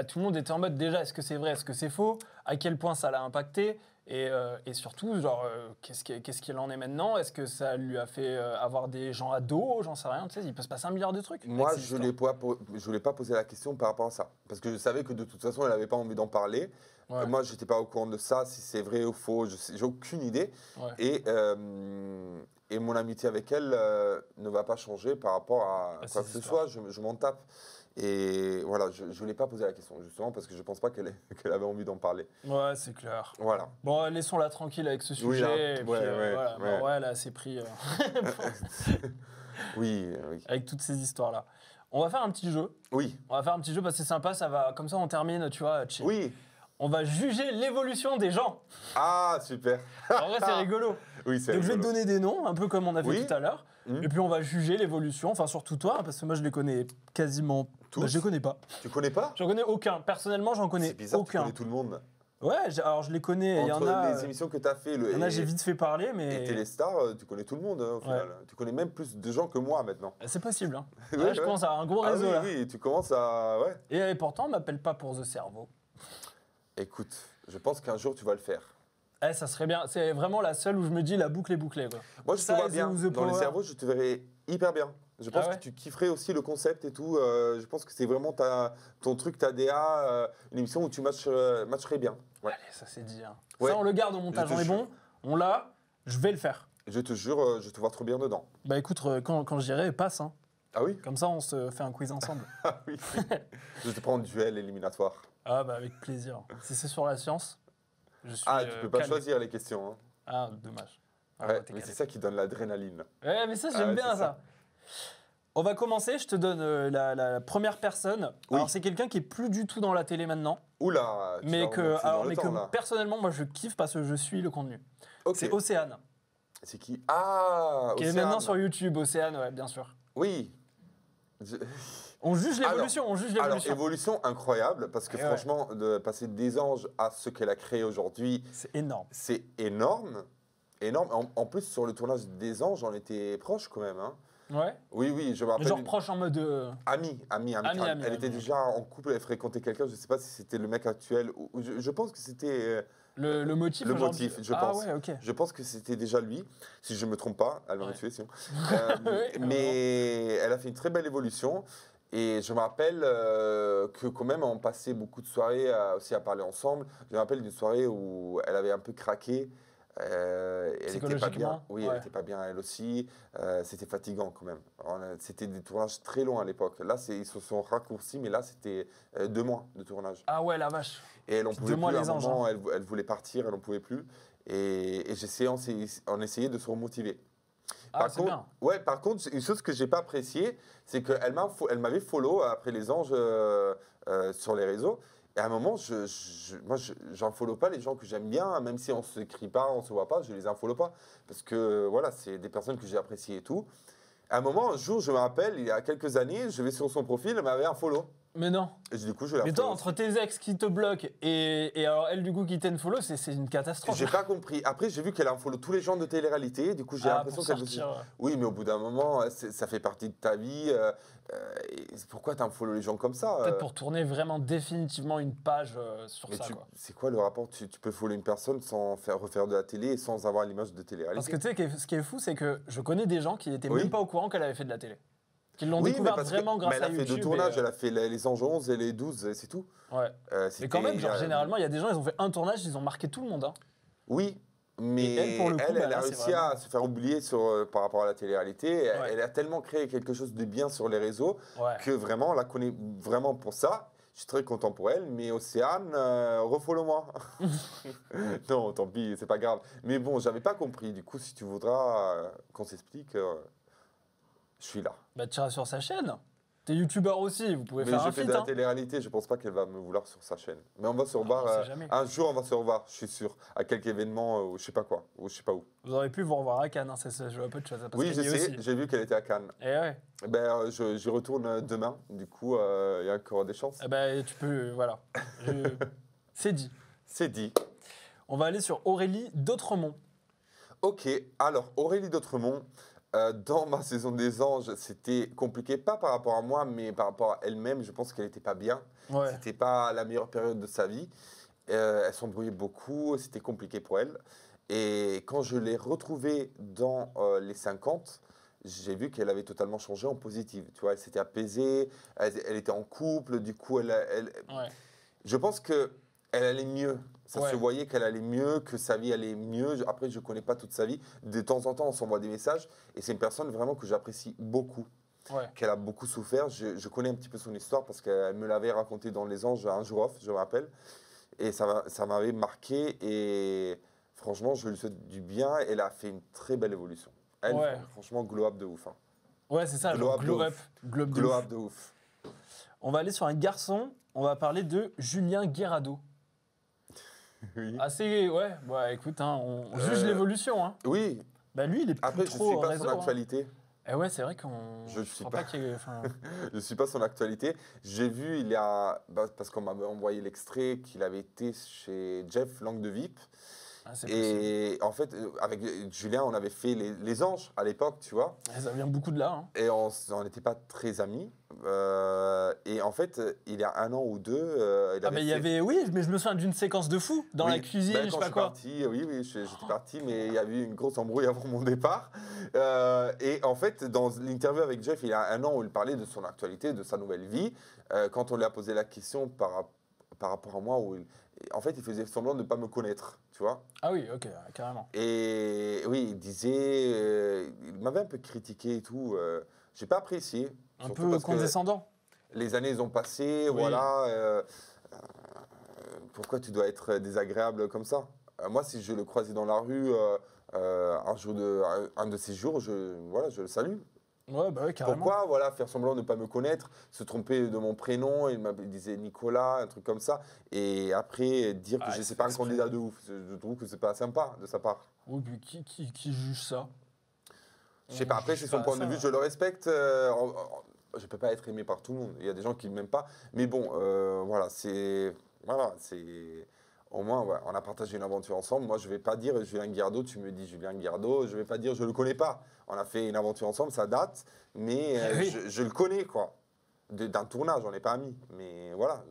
tout le monde était en mode déjà, est-ce que c'est vrai, est-ce que c'est faux, à quel point ça l'a impacté, et surtout, genre, qu'est-ce qu'il en est maintenant? Est-ce que ça lui a fait avoir des gens à dos? J'en sais rien, tu sais, il peut se passer un milliard de trucs. Moi, je voulais pas poser la question par rapport à ça, parce que je savais que de toute façon, elle n'avait pas envie d'en parler. Moi, je n'étais pas au courant de ça, si c'est vrai ou faux, j'ai aucune idée. Et mon amitié avec elle ne va pas changer par rapport à quoi que ce soit, je m'en tape. Et voilà, je ne voulais pas poser la question, justement, parce que je ne pense pas qu'elle avait envie d'en parler. Ouais, c'est clair. Voilà. Bon, laissons-la tranquille avec ce sujet. Et puis, voilà, elle a assez pris. Oui. Avec toutes ces histoires-là. On va faire un petit jeu. Oui. On va faire un petit jeu parce que c'est sympa, ça va, comme ça on termine, tu vois. Chill. Oui. On va juger l'évolution des gens. Ah, super. En vrai, c'est rigolo. Oui, c'est rigolo. Donc, je vais te donner des noms, un peu comme on a fait tout à l'heure. Et puis, on va juger l'évolution, enfin, surtout toi, parce que moi, je les connais quasiment tous. Je les connais pas. Tu connais pas? J'en connais aucun. Personnellement, j'en connais aucun. C'est bizarre, tu connais tout le monde. Ouais, alors je les connais. Il y en a. Les émissions que tu as fait. Il y en a, j'ai vite fait parler, mais. Et Téléstar, tu connais tout le monde, au final. Tu connais même plus de gens que moi maintenant. C'est possible. Hein. Je commence à avoir un gros réseau là. Oui, tu commences à. Ouais. Et pourtant, on m'appelle pas pour The Cerveau. Écoute, je pense qu'un jour, tu vas le faire. Ça serait bien. C'est vraiment la seule où je me dis la boucle est bouclée. Quoi. Moi, je te vois bien. Dans le cerveau, je te verrais hyper bien. Je pense que tu kifferais aussi le concept et tout. Je pense que c'est vraiment ton truc, ta DA, une émission où tu matcherais bien. Ouais. Allez, ça c'est dit. Hein. Ça, on le garde au montage. On est bon. On l'a. Je vais le faire. Je te jure, je te vois trop bien dedans. Bah écoute, quand j'irai, passe. Hein. Ah oui? Comme ça, on se fait un quiz ensemble. Ah oui. Je te prends en duel éliminatoire. Ah bah avec plaisir. Si c'est sur la science, je suis tu peux pas choisir les questions. Hein. Ah, dommage. Mais c'est ça qui donne l'adrénaline. Ouais, mais ça, j'aime bien ça. On va commencer, je te donne la première personne. Oui. Alors c'est quelqu'un qui est plus du tout dans la télé maintenant. Oula, mais que personnellement, moi je kiffe parce que je suis le contenu. C'est Océane. C'est qui? Ah, qui est maintenant sur YouTube, Océane, ouais, bien sûr. Oui. On juge l'évolution, Alors, évolution incroyable, parce que franchement, de passer des anges à ce qu'elle a créé aujourd'hui, c'est énorme. C'est énorme. En plus, sur le tournage des anges, on était proches quand même. Hein. Ouais. Oui, je me rappelle. Genre proche en mode. Ami. Elle était déjà en couple, elle fréquentait quelqu'un, je ne sais pas si c'était le mec actuel. Je pense que c'était. Le motif. Le motif, je pense. Ah ouais, ok. Je pense que c'était déjà lui, si je ne me trompe pas. Elle m'aurait tué sinon. Mais elle a fait une très belle évolution. Et je me rappelle que quand même, on passait beaucoup de soirées aussi à parler ensemble. Je me rappelle d'une soirée où elle avait un peu craqué. Elle n'était pas bien. Oui, elle n'était pas bien elle aussi. C'était fatigant quand même. C'était des tournages très longs à l'époque. Là, ils se sont raccourcis, mais là, c'était 2 mois de tournage. Ah ouais, la vache. Et elle en pouvait plus. À un moment, elle voulait partir, elle n'en pouvait plus. Et on essayait de se remotiver. Par contre, une chose que j'ai pas appréciée, c'est qu'elle m'avait follow après les anges sur les réseaux. Et à un moment, moi, j'en follow pas les gens que j'aime bien, même si on se crie pas, on se voit pas, je les follow pas. Parce que voilà, c'est des personnes que j'ai appréciées et tout. À un moment, un jour, je me rappelle, il y a quelques années, je vais sur son profil, elle m'avait un follow. Mais non. Et du coup, je l'ai Mais toi, entre tes ex qui te bloquent et alors elle, du coup, qui t'unfollow, c'est une catastrophe. J'ai pas compris. Après, j'ai vu qu'elle unfollow tous les gens de télé-réalité. Du coup, j'ai l'impression qu'elle veut. Oui, mais au bout d'un moment, ça fait partie de ta vie. Pourquoi t'unfollow les gens comme ça Peut-être pour tourner vraiment définitivement une page sur ça. C'est quoi le rapport tu peux follow une personne sans refaire de la télé et sans avoir l'image de télé-réalité? Parce que tu sais, ce qui est fou, c'est que je connais des gens qui n'étaient même pas au courant qu'elle avait fait de la télé. Qu'ils l'ont découvert vraiment grâce à YouTube. Elle a fait 2 tournages, elle a fait les anges 11 et les 12, c'est tout. Ouais. Mais quand même, généralement, il y a des gens, ils ont fait un tournage, ils ont marqué tout le monde. Hein. Oui, mais elle a réussi à se faire oublier par rapport à la télé-réalité. Elle a tellement créé quelque chose de bien sur les réseaux que vraiment, on la connaît vraiment pour ça. Je suis très content pour elle, mais Océane, refollow-moi. Non, tant pis, c'est pas grave. Mais bon, j'avais pas compris. Du coup, si tu voudras qu'on s'explique... je suis là. Bah, tu iras sur sa chaîne. T'es youtubeur aussi, vous pouvez faire un feat. Mais je fais de la télé-réalité, je pense pas qu'elle va me vouloir sur sa chaîne. Mais on va se revoir. Un jour, on va se revoir, je suis sûr. À quelque événement, je sais pas quoi, ou je sais pas où. Vous aurez pu vous revoir à Cannes, hein, ça joue un peu de choses. Oui, je sais, j'ai vu qu'elle était à Cannes. Et ouais. Ben, j'y retourne demain, du coup, il y a encore des chances. Eh ben, tu peux, voilà. C'est dit. C'est dit. On va aller sur Aurélie d'Autremont. Ok, alors Aurélie d'Autremont. Dans ma saison des anges, c'était compliqué, pas par rapport à moi, mais par rapport à elle-même. Je pense qu'elle n'était pas bien. Ouais. C'était pas la meilleure période de sa vie. Elle s'embrouillait beaucoup, c'était compliqué pour elle. Et quand je l'ai retrouvée dans les 50, j'ai vu qu'elle avait totalement changé en positive. Tu vois, elle s'était apaisée, elle était en couple, du coup, je pense que elle allait mieux. Ça se voyait qu'elle allait mieux, que sa vie allait mieux. Après, je ne connais pas toute sa vie. De temps en temps, on s'envoie des messages. Et c'est une personne vraiment que j'apprécie beaucoup. Qu'elle a beaucoup souffert. Je connais un petit peu son histoire parce qu'elle me l'avait raconté dans Les Anges un jour off, je me rappelle. Et ça m'avait marqué. Et franchement, je lui souhaite du bien. Elle a fait une très belle évolution. Elle, franchement, glow up de ouf. Hein. Ouais, c'est ça, glow up de ouf. On va aller sur un garçon. On va parler de Julien Guerrado. Oui. Assez, écoute, hein, on juge l'évolution. Hein. Oui. Bah lui, il est plus Après, trop je ne suis pas son actualité. Eh ouais, c'est vrai qu'on... Je ne suis pas. Je suis pas son actualité. J'ai vu, parce qu'on m'avait envoyé l'extrait, qu'il avait été chez Jeff Langue de VIP. Ah, et en fait, avec Julien, on avait fait les anges à l'époque, tu vois. Ça vient beaucoup de là. Hein. Et on n'était pas très amis. Et en fait, il y a 1 an ou 2, mais je me souviens d'une séquence de fou dans la cuisine, je sais pas quoi. J'étais parti, mais il y a eu une grosse embrouille avant mon départ. Et en fait, dans l'interview avec Jeff, il y a 1 an où il parlait de son actualité, de sa nouvelle vie. Quand on lui a posé la question par rapport à moi, en fait, il faisait semblant de ne pas me connaître, tu vois. Ah oui, ok, carrément. Et oui, il disait... il m'avait un peu critiqué et tout. J'ai pas apprécié. Un peu condescendant. Les années ont passé, voilà. Pourquoi tu dois être désagréable comme ça? Moi, si je le croisais dans la rue un de ces jours, je le salue. Ouais, bah oui, carrément. Pourquoi faire semblant de ne pas me connaître, se tromper de mon prénom, il disait Nicolas, un truc comme ça, et après dire que je ne suis pas un candidat de ouf. Je trouve que c'est pas sympa de sa part. Oui, puis qui juge ça? Je sais pas, après c'est son point de vue, je le respecte. je peux pas être aimé par tout le monde. Il y a des gens qui ne m'aiment pas. Mais bon, voilà, c'est... Au moins, ouais, on a partagé une aventure ensemble. Moi, je vais pas dire Julien Guirdo, tu me dis Julien Guirdo. Je vais pas dire je le connais pas. On a fait une aventure ensemble, ça date. Mais Oui. je le connais, quoi. D'un tournage, on n'est pas amis. Mais voilà.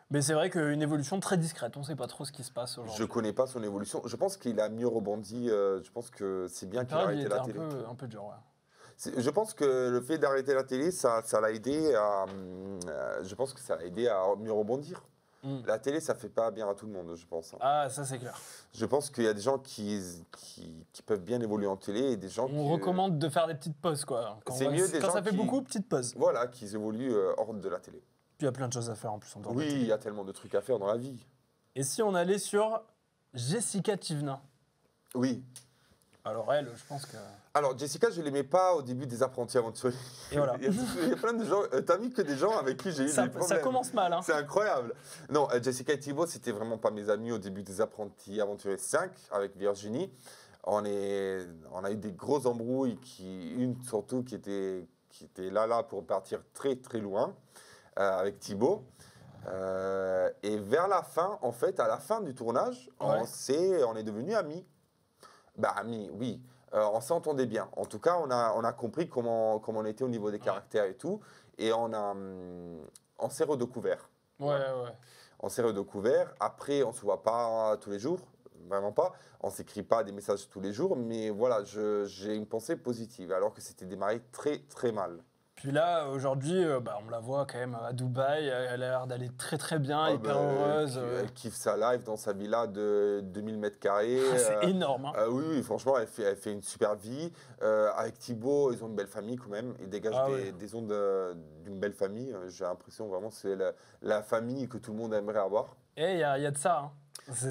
Mais c'est vrai qu'une évolution très discrète, on ne sait pas trop ce qui se passe aujourd'hui. Je connais pas son évolution. Je pense qu'il a mieux rebondi. Je pense que c'est bien qu'il a arrêté la télé. Un peu dur, ouais. Je pense que le fait d'arrêter la télé, ça l'a aidé à. Je pense que ça l'a aidé à mieux rebondir. La télé, ça fait pas bien à tout le monde, je pense. Ah, ça c'est clair. Je pense qu'il y a des gens qui peuvent bien évoluer en télé et des gens On recommande de faire des petites pauses, quoi. C'est mieux des gens quand ça fait beaucoup, petites pauses. Voilà, qu'ils évoluent hors de la télé. Puis il y a plein de choses à faire en plus en dehors de la Oui, télé. il y a tellement de trucs à faire dans la vie. Et si on allait sur Jessica Thivenin? Oui. Alors elle, je pense que... Alors Jessica, je ne l'aimais pas au début des Apprentis Aventuriers. Et voilà. Il y a plein de gens, t'as mis que des gens avec qui j'ai eu des problèmes. Ça commence mal, hein. C'est incroyable. Non, Jessica et Thibaut, c'était vraiment pas mes amis au début des Apprentis Aventuriers 5 avec Virginie. On a eu des grosses embrouilles, une surtout qui était là pour partir très très loin avec Thibaut. Et vers la fin, en fait, à la fin du tournage, ouais. on est devenus amis. Bah amis, oui. On s'entendait bien. En tout cas, on a compris comment on était au niveau des caractères et tout. Et on s'est redécouvert. Ouais. On s'est redécouvert. Après, on ne se voit pas tous les jours. Vraiment pas. On ne s'écrit pas des messages tous les jours. Mais voilà, j'ai une pensée positive. Alors que c'était démarré très, très mal. Puis là, aujourd'hui, on la voit quand même à Dubaï. Elle a l'air d'aller très très bien, hyper heureuse. Elle kiffe sa life dans sa villa de 2000 mètres carrés. C'est énorme. Hein. Oui, franchement, elle fait une super vie. Avec Thibaut, ils ont une belle famille quand même. Ils dégagent des ondes d'une belle famille. J'ai l'impression vraiment que c'est la famille que tout le monde aimerait avoir. Et il y a de ça. Hein.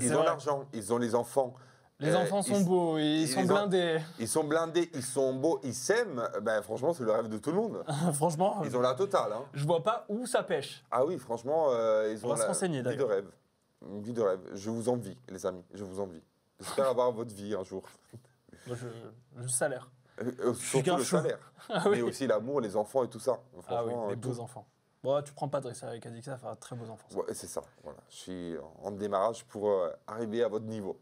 Ils ont l'argent, ils ont les enfants. Les enfants sont beaux, ils sont blindés. Ils sont blindés, ils sont beaux, ils s'aiment. Ben, franchement, c'est le rêve de tout le monde. Franchement, ils ont la totale. Hein. Je vois pas où ça pêche. Ah oui, franchement, ils ont se renseigner, vie de rêve. Une vie de rêve. Je vous envie, les amis. Je vous envie. J'espère avoir votre vie un jour. Moi, je salaire. Surtout le salaire. Mais aussi l'amour, les enfants et tout ça. Ah oui, les beaux enfants. Bon, tu prends pas de risque avec Adixa, ça fera très beaux enfants. Ouais, c'est ça. Voilà. Je suis en démarrage pour arriver à votre niveau.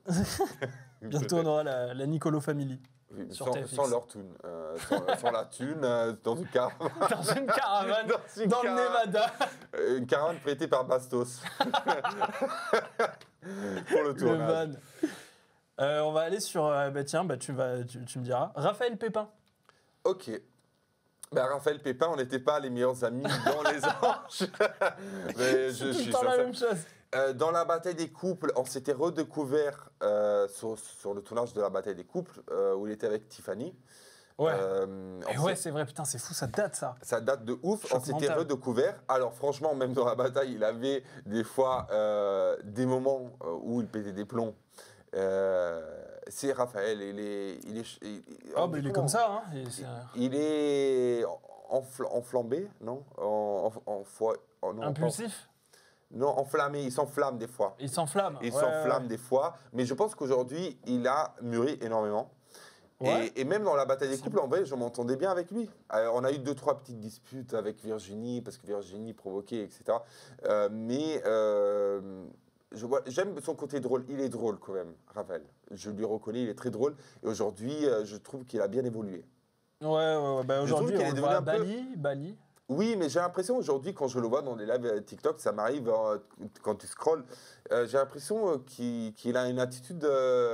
Bientôt, on aura la Nicolo Family. Oui, sans leur thune. Sans la thune, dans une caravane. Dans une caravane, dans le Nevada. Une caravane prêtée par Bastos. Pour le tournage. On va aller sur... tu me diras. Raphaël Pépin. Ok. Raphaël Pépin, on n'était pas les meilleurs amis dans Les Anges. Mais c'est tout le temps la même chose. Dans la bataille des couples, on s'était redécouvert sur le tournage de la bataille des couples, où il était avec Tiffany. Ouais. C'est vrai, putain, c'est fou, ça date ça. Ça date de ouf, on s'était redécouvert. Alors franchement, même dans la bataille, il avait des fois des moments où il pétait des plombs. C'est Raphaël, il est comme ça. Hein. Il est enflammé, non, impulsif. Non, enflammé, il s'enflamme des fois. Il s'enflamme. Il s'enflamme des fois, mais je pense qu'aujourd'hui, il a mûri énormément. Ouais. Et même dans la bataille des couples, en vrai, je m'entendais bien avec lui. On a eu 2-3 petites disputes avec Virginie, parce que Virginie provoquait, etc. J'aime son côté drôle. Il est drôle quand même, Raphaël. Je lui reconnais, il est très drôle. Et aujourd'hui, je trouve qu'il a bien évolué. Ouais. Aujourd'hui, on le voit à Bali. Oui, mais j'ai l'impression aujourd'hui, quand je le vois dans les lives TikTok, ça m'arrive quand tu scrolls, j'ai l'impression qu'il a une attitude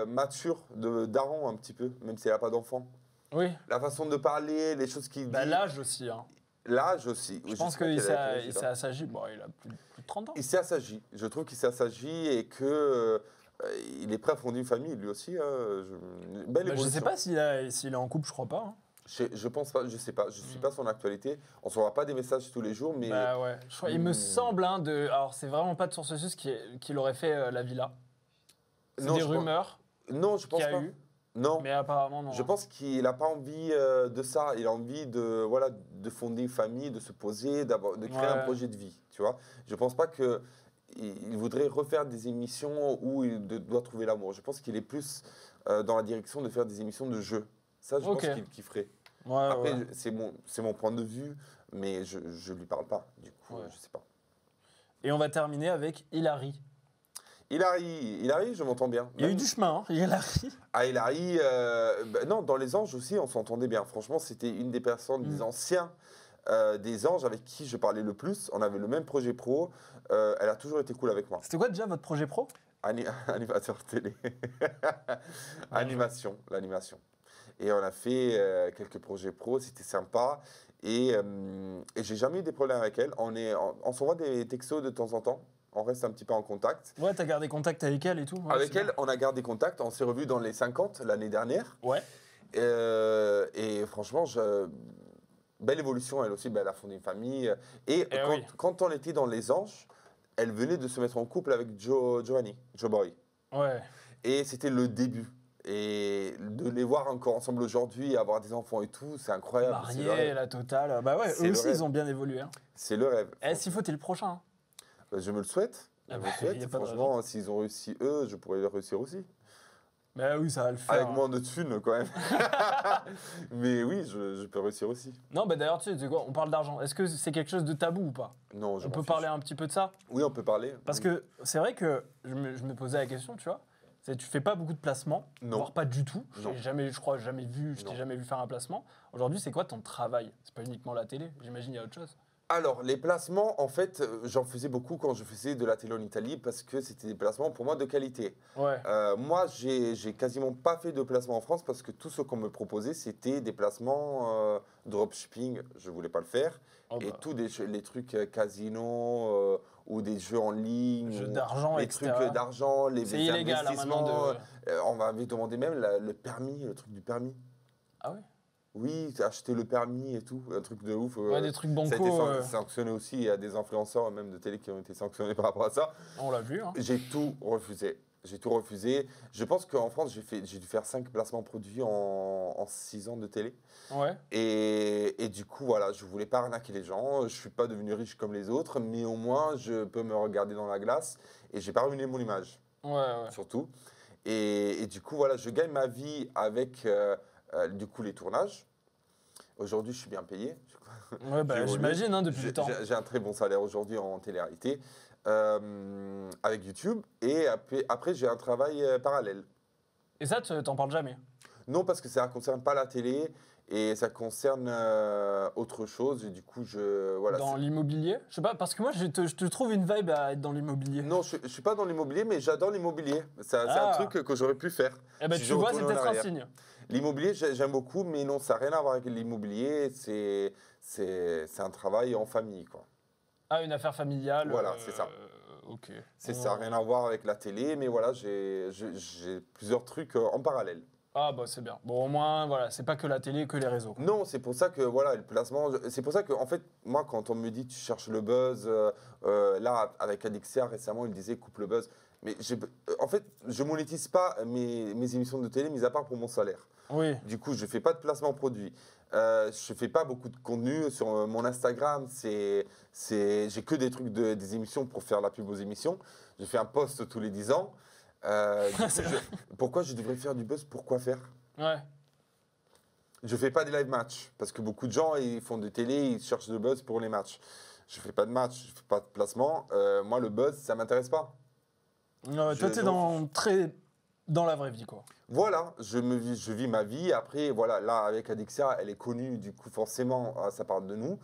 mature, de daron un petit peu, même s'il n'a pas d'enfant. Oui. La façon de parler, les choses qu'il dit. L'âge aussi. Hein. L'âge aussi. Je pense qu'il s'est assagi. Bon, il a plus de 30 ans. Il s'est assagi. Je trouve qu'il s'est assagi et que il est prêt à fonder une famille, lui aussi. Belle évolution. Je ne sais pas s'il est en couple, je crois pas. Hein. Je pense pas, je sais pas, je suis pas son actualité. On ne s'envoie pas des messages tous les jours, mais. Ouais. Il me semble, alors c'est vraiment pas de source sûre qu'il aurait fait la villa. C'est des rumeurs. Non, je pense pas. Non. Mais apparemment, non. Je pense qu'il n'a pas envie de ça. Il a envie de fonder une famille, de se poser, de créer un projet de vie. Tu vois. Je pense pas qu'il voudrait refaire des émissions où il doit trouver l'amour. Je pense qu'il est plus dans la direction de faire des émissions de jeu. Ça, je pense qu'il kifferait. Après, c'est mon point de vue, mais je ne lui parle pas. Du coup, je sais pas. Et on va terminer avec Hilary. Hilary, je m'entends bien. Il y a eu du chemin, hein, Hilary. Ah, Hilary, non, dans Les Anges aussi, on s'entendait bien. Franchement, c'était une des personnes, des anciens des Anges avec qui je parlais le plus. On avait le même projet pro. Elle a toujours été cool avec moi. C'était quoi déjà votre projet pro? Animateur télé. L'animation. Et on a fait quelques projets pro, c'était sympa. Et j'ai jamais eu des problèmes avec elle. On s'envoie des textos de temps en temps. On reste un petit peu en contact. Ouais, t'as gardé contact avec elle et tout. Avec elle, on a gardé contact. On s'est revus dans les 50 l'année dernière. Ouais. Et franchement, belle évolution. Elle aussi, elle a fondé une famille. Et quand on était dans Les Anges, elle venait de se mettre en couple avec Joe Boy. Ouais. Et c'était le début. Et de les voir encore ensemble aujourd'hui, avoir des enfants et tout, c'est incroyable. Mariés, la totale. Bah ouais, eux aussi, ils ont bien évolué. Hein. C'est le rêve. S'il faut, t'es le prochain. Hein. Je me le souhaite. Franchement, s'ils ont réussi eux, je pourrais réussir aussi. Mais oui, ça va le faire. Avec moins de thunes, quand même. Mais oui, je peux réussir aussi. Non, bah d'ailleurs, tu sais quoi, on parle d'argent. Est-ce que c'est quelque chose de tabou ou pas? Non, on peut parler un petit peu de ça? Oui, on peut parler. Parce que c'est vrai que je me posais la question, tu vois. Tu fais pas beaucoup de placements, voire pas du tout. Je t'ai jamais vu faire un placement. Aujourd'hui, c'est quoi ton travail? C'est pas uniquement la télé, j'imagine il y a autre chose. Alors, les placements, en fait, j'en faisais beaucoup quand je faisais de la télé en Italie parce que c'était des placements pour moi de qualité. Ouais. Moi, j'ai quasiment pas fait de placement en France parce que tout ce qu'on me proposait, c'était des placements dropshipping. Je voulais pas le faire. Et tous les trucs casino ou des jeux en ligne. Jeux d'argent, etc. Les trucs d'argent, les illégal, investissements. On m'avait demandé même le truc du permis. Ah ouais? Oui, acheter le permis et tout, un truc de ouf. Ouais, des trucs banco. Ça a été sanctionné aussi, il y a des influenceurs même de télé qui ont été sanctionnés par rapport à ça. On l'a vu. Hein. J'ai tout refusé. Je pense qu'en France, j'ai dû faire 5 placements produits en 6 ans de télé. Ouais. Et du coup, voilà, je voulais pas arnaquer les gens. Je suis pas devenu riche comme les autres, mais au moins, je peux me regarder dans la glace et j'ai pas ruiné mon image. Ouais. Surtout. Et du coup, voilà, je gagne ma vie avec... du coup, les tournages. Aujourd'hui, je suis bien payé. Ouais, bah, j'imagine, hein, depuis le temps. J'ai un très bon salaire aujourd'hui en télé-réalité avec YouTube. Et après j'ai un travail parallèle. Et ça, t'en parles jamais? Non, parce que ça ne concerne pas la télé et ça concerne autre chose. Et du coup, voilà. Dans l'immobilier? Je sais pas, parce que moi, je te trouve une vibe à être dans l'immobilier. Non, je ne suis pas dans l'immobilier, mais j'adore l'immobilier. C'est un truc que j'aurais pu faire. Eh ben, tu vois, c'est peut-être un signe. L'immobilier, j'aime beaucoup, mais non, ça n'a rien à voir avec l'immobilier. C'est un travail en famille, quoi. Ah, une affaire familiale. Voilà, c'est ça. Ok. Ça n'a rien à voir avec la télé, mais voilà, j'ai plusieurs trucs en parallèle. Ah bah c'est bien. Bon, au moins, voilà, c'est pas que la télé, que les réseaux. Quoi. Non, c'est pour ça que, voilà, le placement... C'est pour ça que, en fait, moi, quand on me dit tu cherches le buzz, là, avec Adixia, récemment, il disait coupe le buzz. Mais en fait, je monétise pas mes émissions de télé, mis à part pour mon salaire. Oui. Du coup, je fais pas de placement produit. Je fais pas beaucoup de contenu sur mon Instagram. J'ai que des trucs des émissions pour faire la pub aux émissions. Je fais un post tous les 10 ans. Pourquoi je devrais faire du buzz? Pourquoi faire? Ouais. Je fais pas des live matchs parce que beaucoup de gens ils font de télé, ils cherchent le buzz pour les matchs. Je fais pas de match, je fais pas de placement. Moi, le buzz, ça m'intéresse pas. Toi, t'es dans la vraie vie, quoi. Voilà, je vis ma vie. Après, voilà, là, avec Adixia, elle est connue, du coup, forcément, ça parle de nous.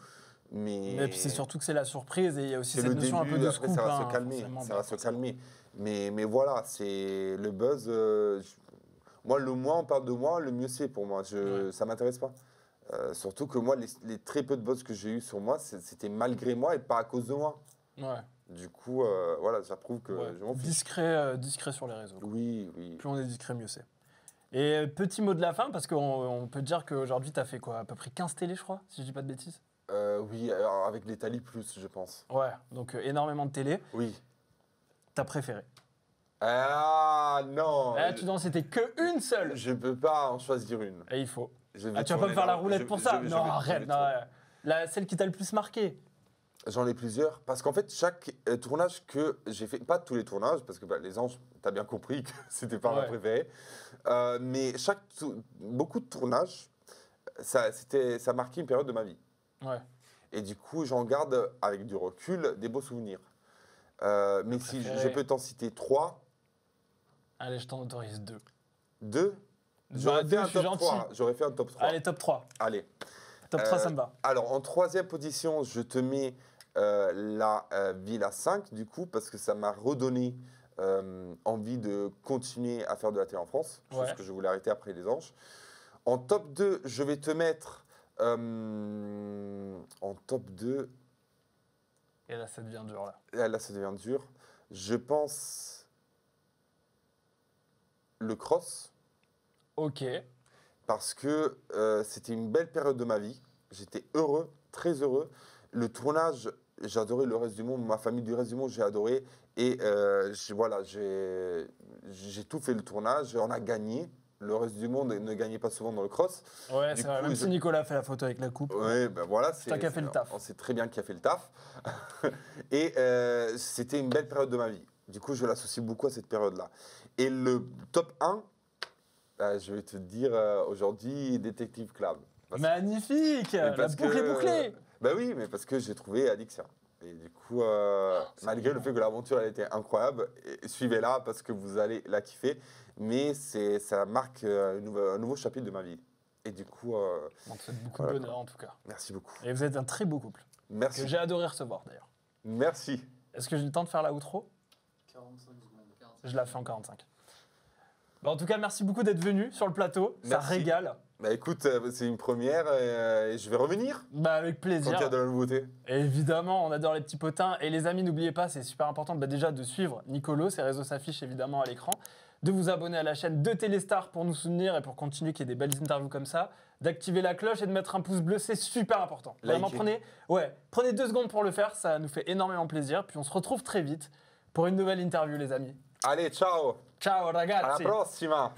Mais puis c'est surtout que c'est la surprise et il y a aussi cette notion début, un peu de après, scoop. ça va se calmer, Mais voilà, c'est le buzz. Moi, le moins on parle de moi, le mieux c'est pour moi. Ça m'intéresse pas. Surtout que moi, les très peu de buzz que j'ai eu sur moi, c'était malgré moi et pas à cause de moi. Ouais. Du coup, voilà, ça prouve que je m'en fiche. Discret sur les réseaux. Quoi. Oui. Plus on est discret, mieux c'est. Et petit mot de la fin, parce qu'on peut dire qu'aujourd'hui, tu as fait quoi? À peu près 15 télés, je crois, si je dis pas de bêtises. Oui, alors avec l'Italie plus, je pense. Ouais, donc énormément de télé. Oui. Ta préférée? Ah non. Là, c'était qu'une seule. Je peux pas en choisir une. Et il faut. Tu vas pas me faire la roulette pour ça? Non, arrête. Celle qui t'a le plus marqué. J'en ai plusieurs, parce qu'en fait, chaque tournage que j'ai fait, pas tous les tournages, parce que Les Anges, t'as bien compris que c'était pas ma préférée, mais beaucoup de tournages, ça a marqué une période de ma vie. Ouais. Et du coup, j'en garde, avec du recul, des beaux souvenirs. Mais si je peux t'en citer 3. Allez, je t'en autorise 2. 2 J'aurais fait un top 3. Allez, top 3. Allez. Top 3, ça me va. Alors, en 3e position, je te mets la Villa 5, du coup, parce que ça m'a redonné envie de continuer à faire de la télé en France, chose que je voulais arrêter après Les Anges. En top 2, je vais te mettre... en top 2... Et là, ça devient dur, là. Là, ça devient dur. Je pense... Le cross. Ok. Parce que c'était une belle période de ma vie. J'étais heureux, très heureux. Le tournage, j'ai adoré le reste du monde. Ma famille du reste du monde, j'ai adoré. Et voilà, j'ai tout fait le tournage. On a gagné. Le reste du monde ne gagnait pas souvent dans le cross. Ouais, c'est vrai. Même si Nicolas fait la photo avec la coupe. Ouais, ben voilà. C'est toi qui as fait le taf. On sait très bien qui a fait le taf. Et c'était une belle période de ma vie. Du coup, je l'associe beaucoup à cette période-là. Et le top 1, je vais te dire aujourd'hui Détective Club. Magnifique. La boucle est bouclée. Ben oui, mais parce que j'ai trouvé Addiction. Et du coup, malgré le fait que l'aventure elle était incroyable, suivez-la parce que vous allez la kiffer. Mais ça marque un nouveau chapitre de ma vie. Et du coup... On te souhaite beaucoup de bonheur en tout cas. Merci beaucoup. Et vous êtes un très beau couple. Merci. Que j'ai adoré recevoir d'ailleurs. Merci. Est-ce que j'ai le temps de faire la outro ? 45 secondes. Je la fais en 45. Bah, en tout cas, merci beaucoup d'être venu sur le plateau. Merci. Ça régale. Bah écoute, c'est une première et je vais revenir. Bah avec plaisir. Quand il y a de la nouveauté. Et évidemment, on adore les petits potins. Et les amis, n'oubliez pas, c'est super important déjà de suivre Nicolo. Ses réseaux s'affichent évidemment à l'écran. De vous abonner à la chaîne de Téléstar pour nous soutenir et pour continuer qu'il y ait des belles interviews comme ça. D'activer la cloche et de mettre un pouce bleu, c'est super important. Vraiment, prenez 2 secondes pour le faire, ça nous fait énormément plaisir. Puis on se retrouve très vite pour une nouvelle interview, les amis. Allez, ciao. Ciao, ragazzi. À la prossima.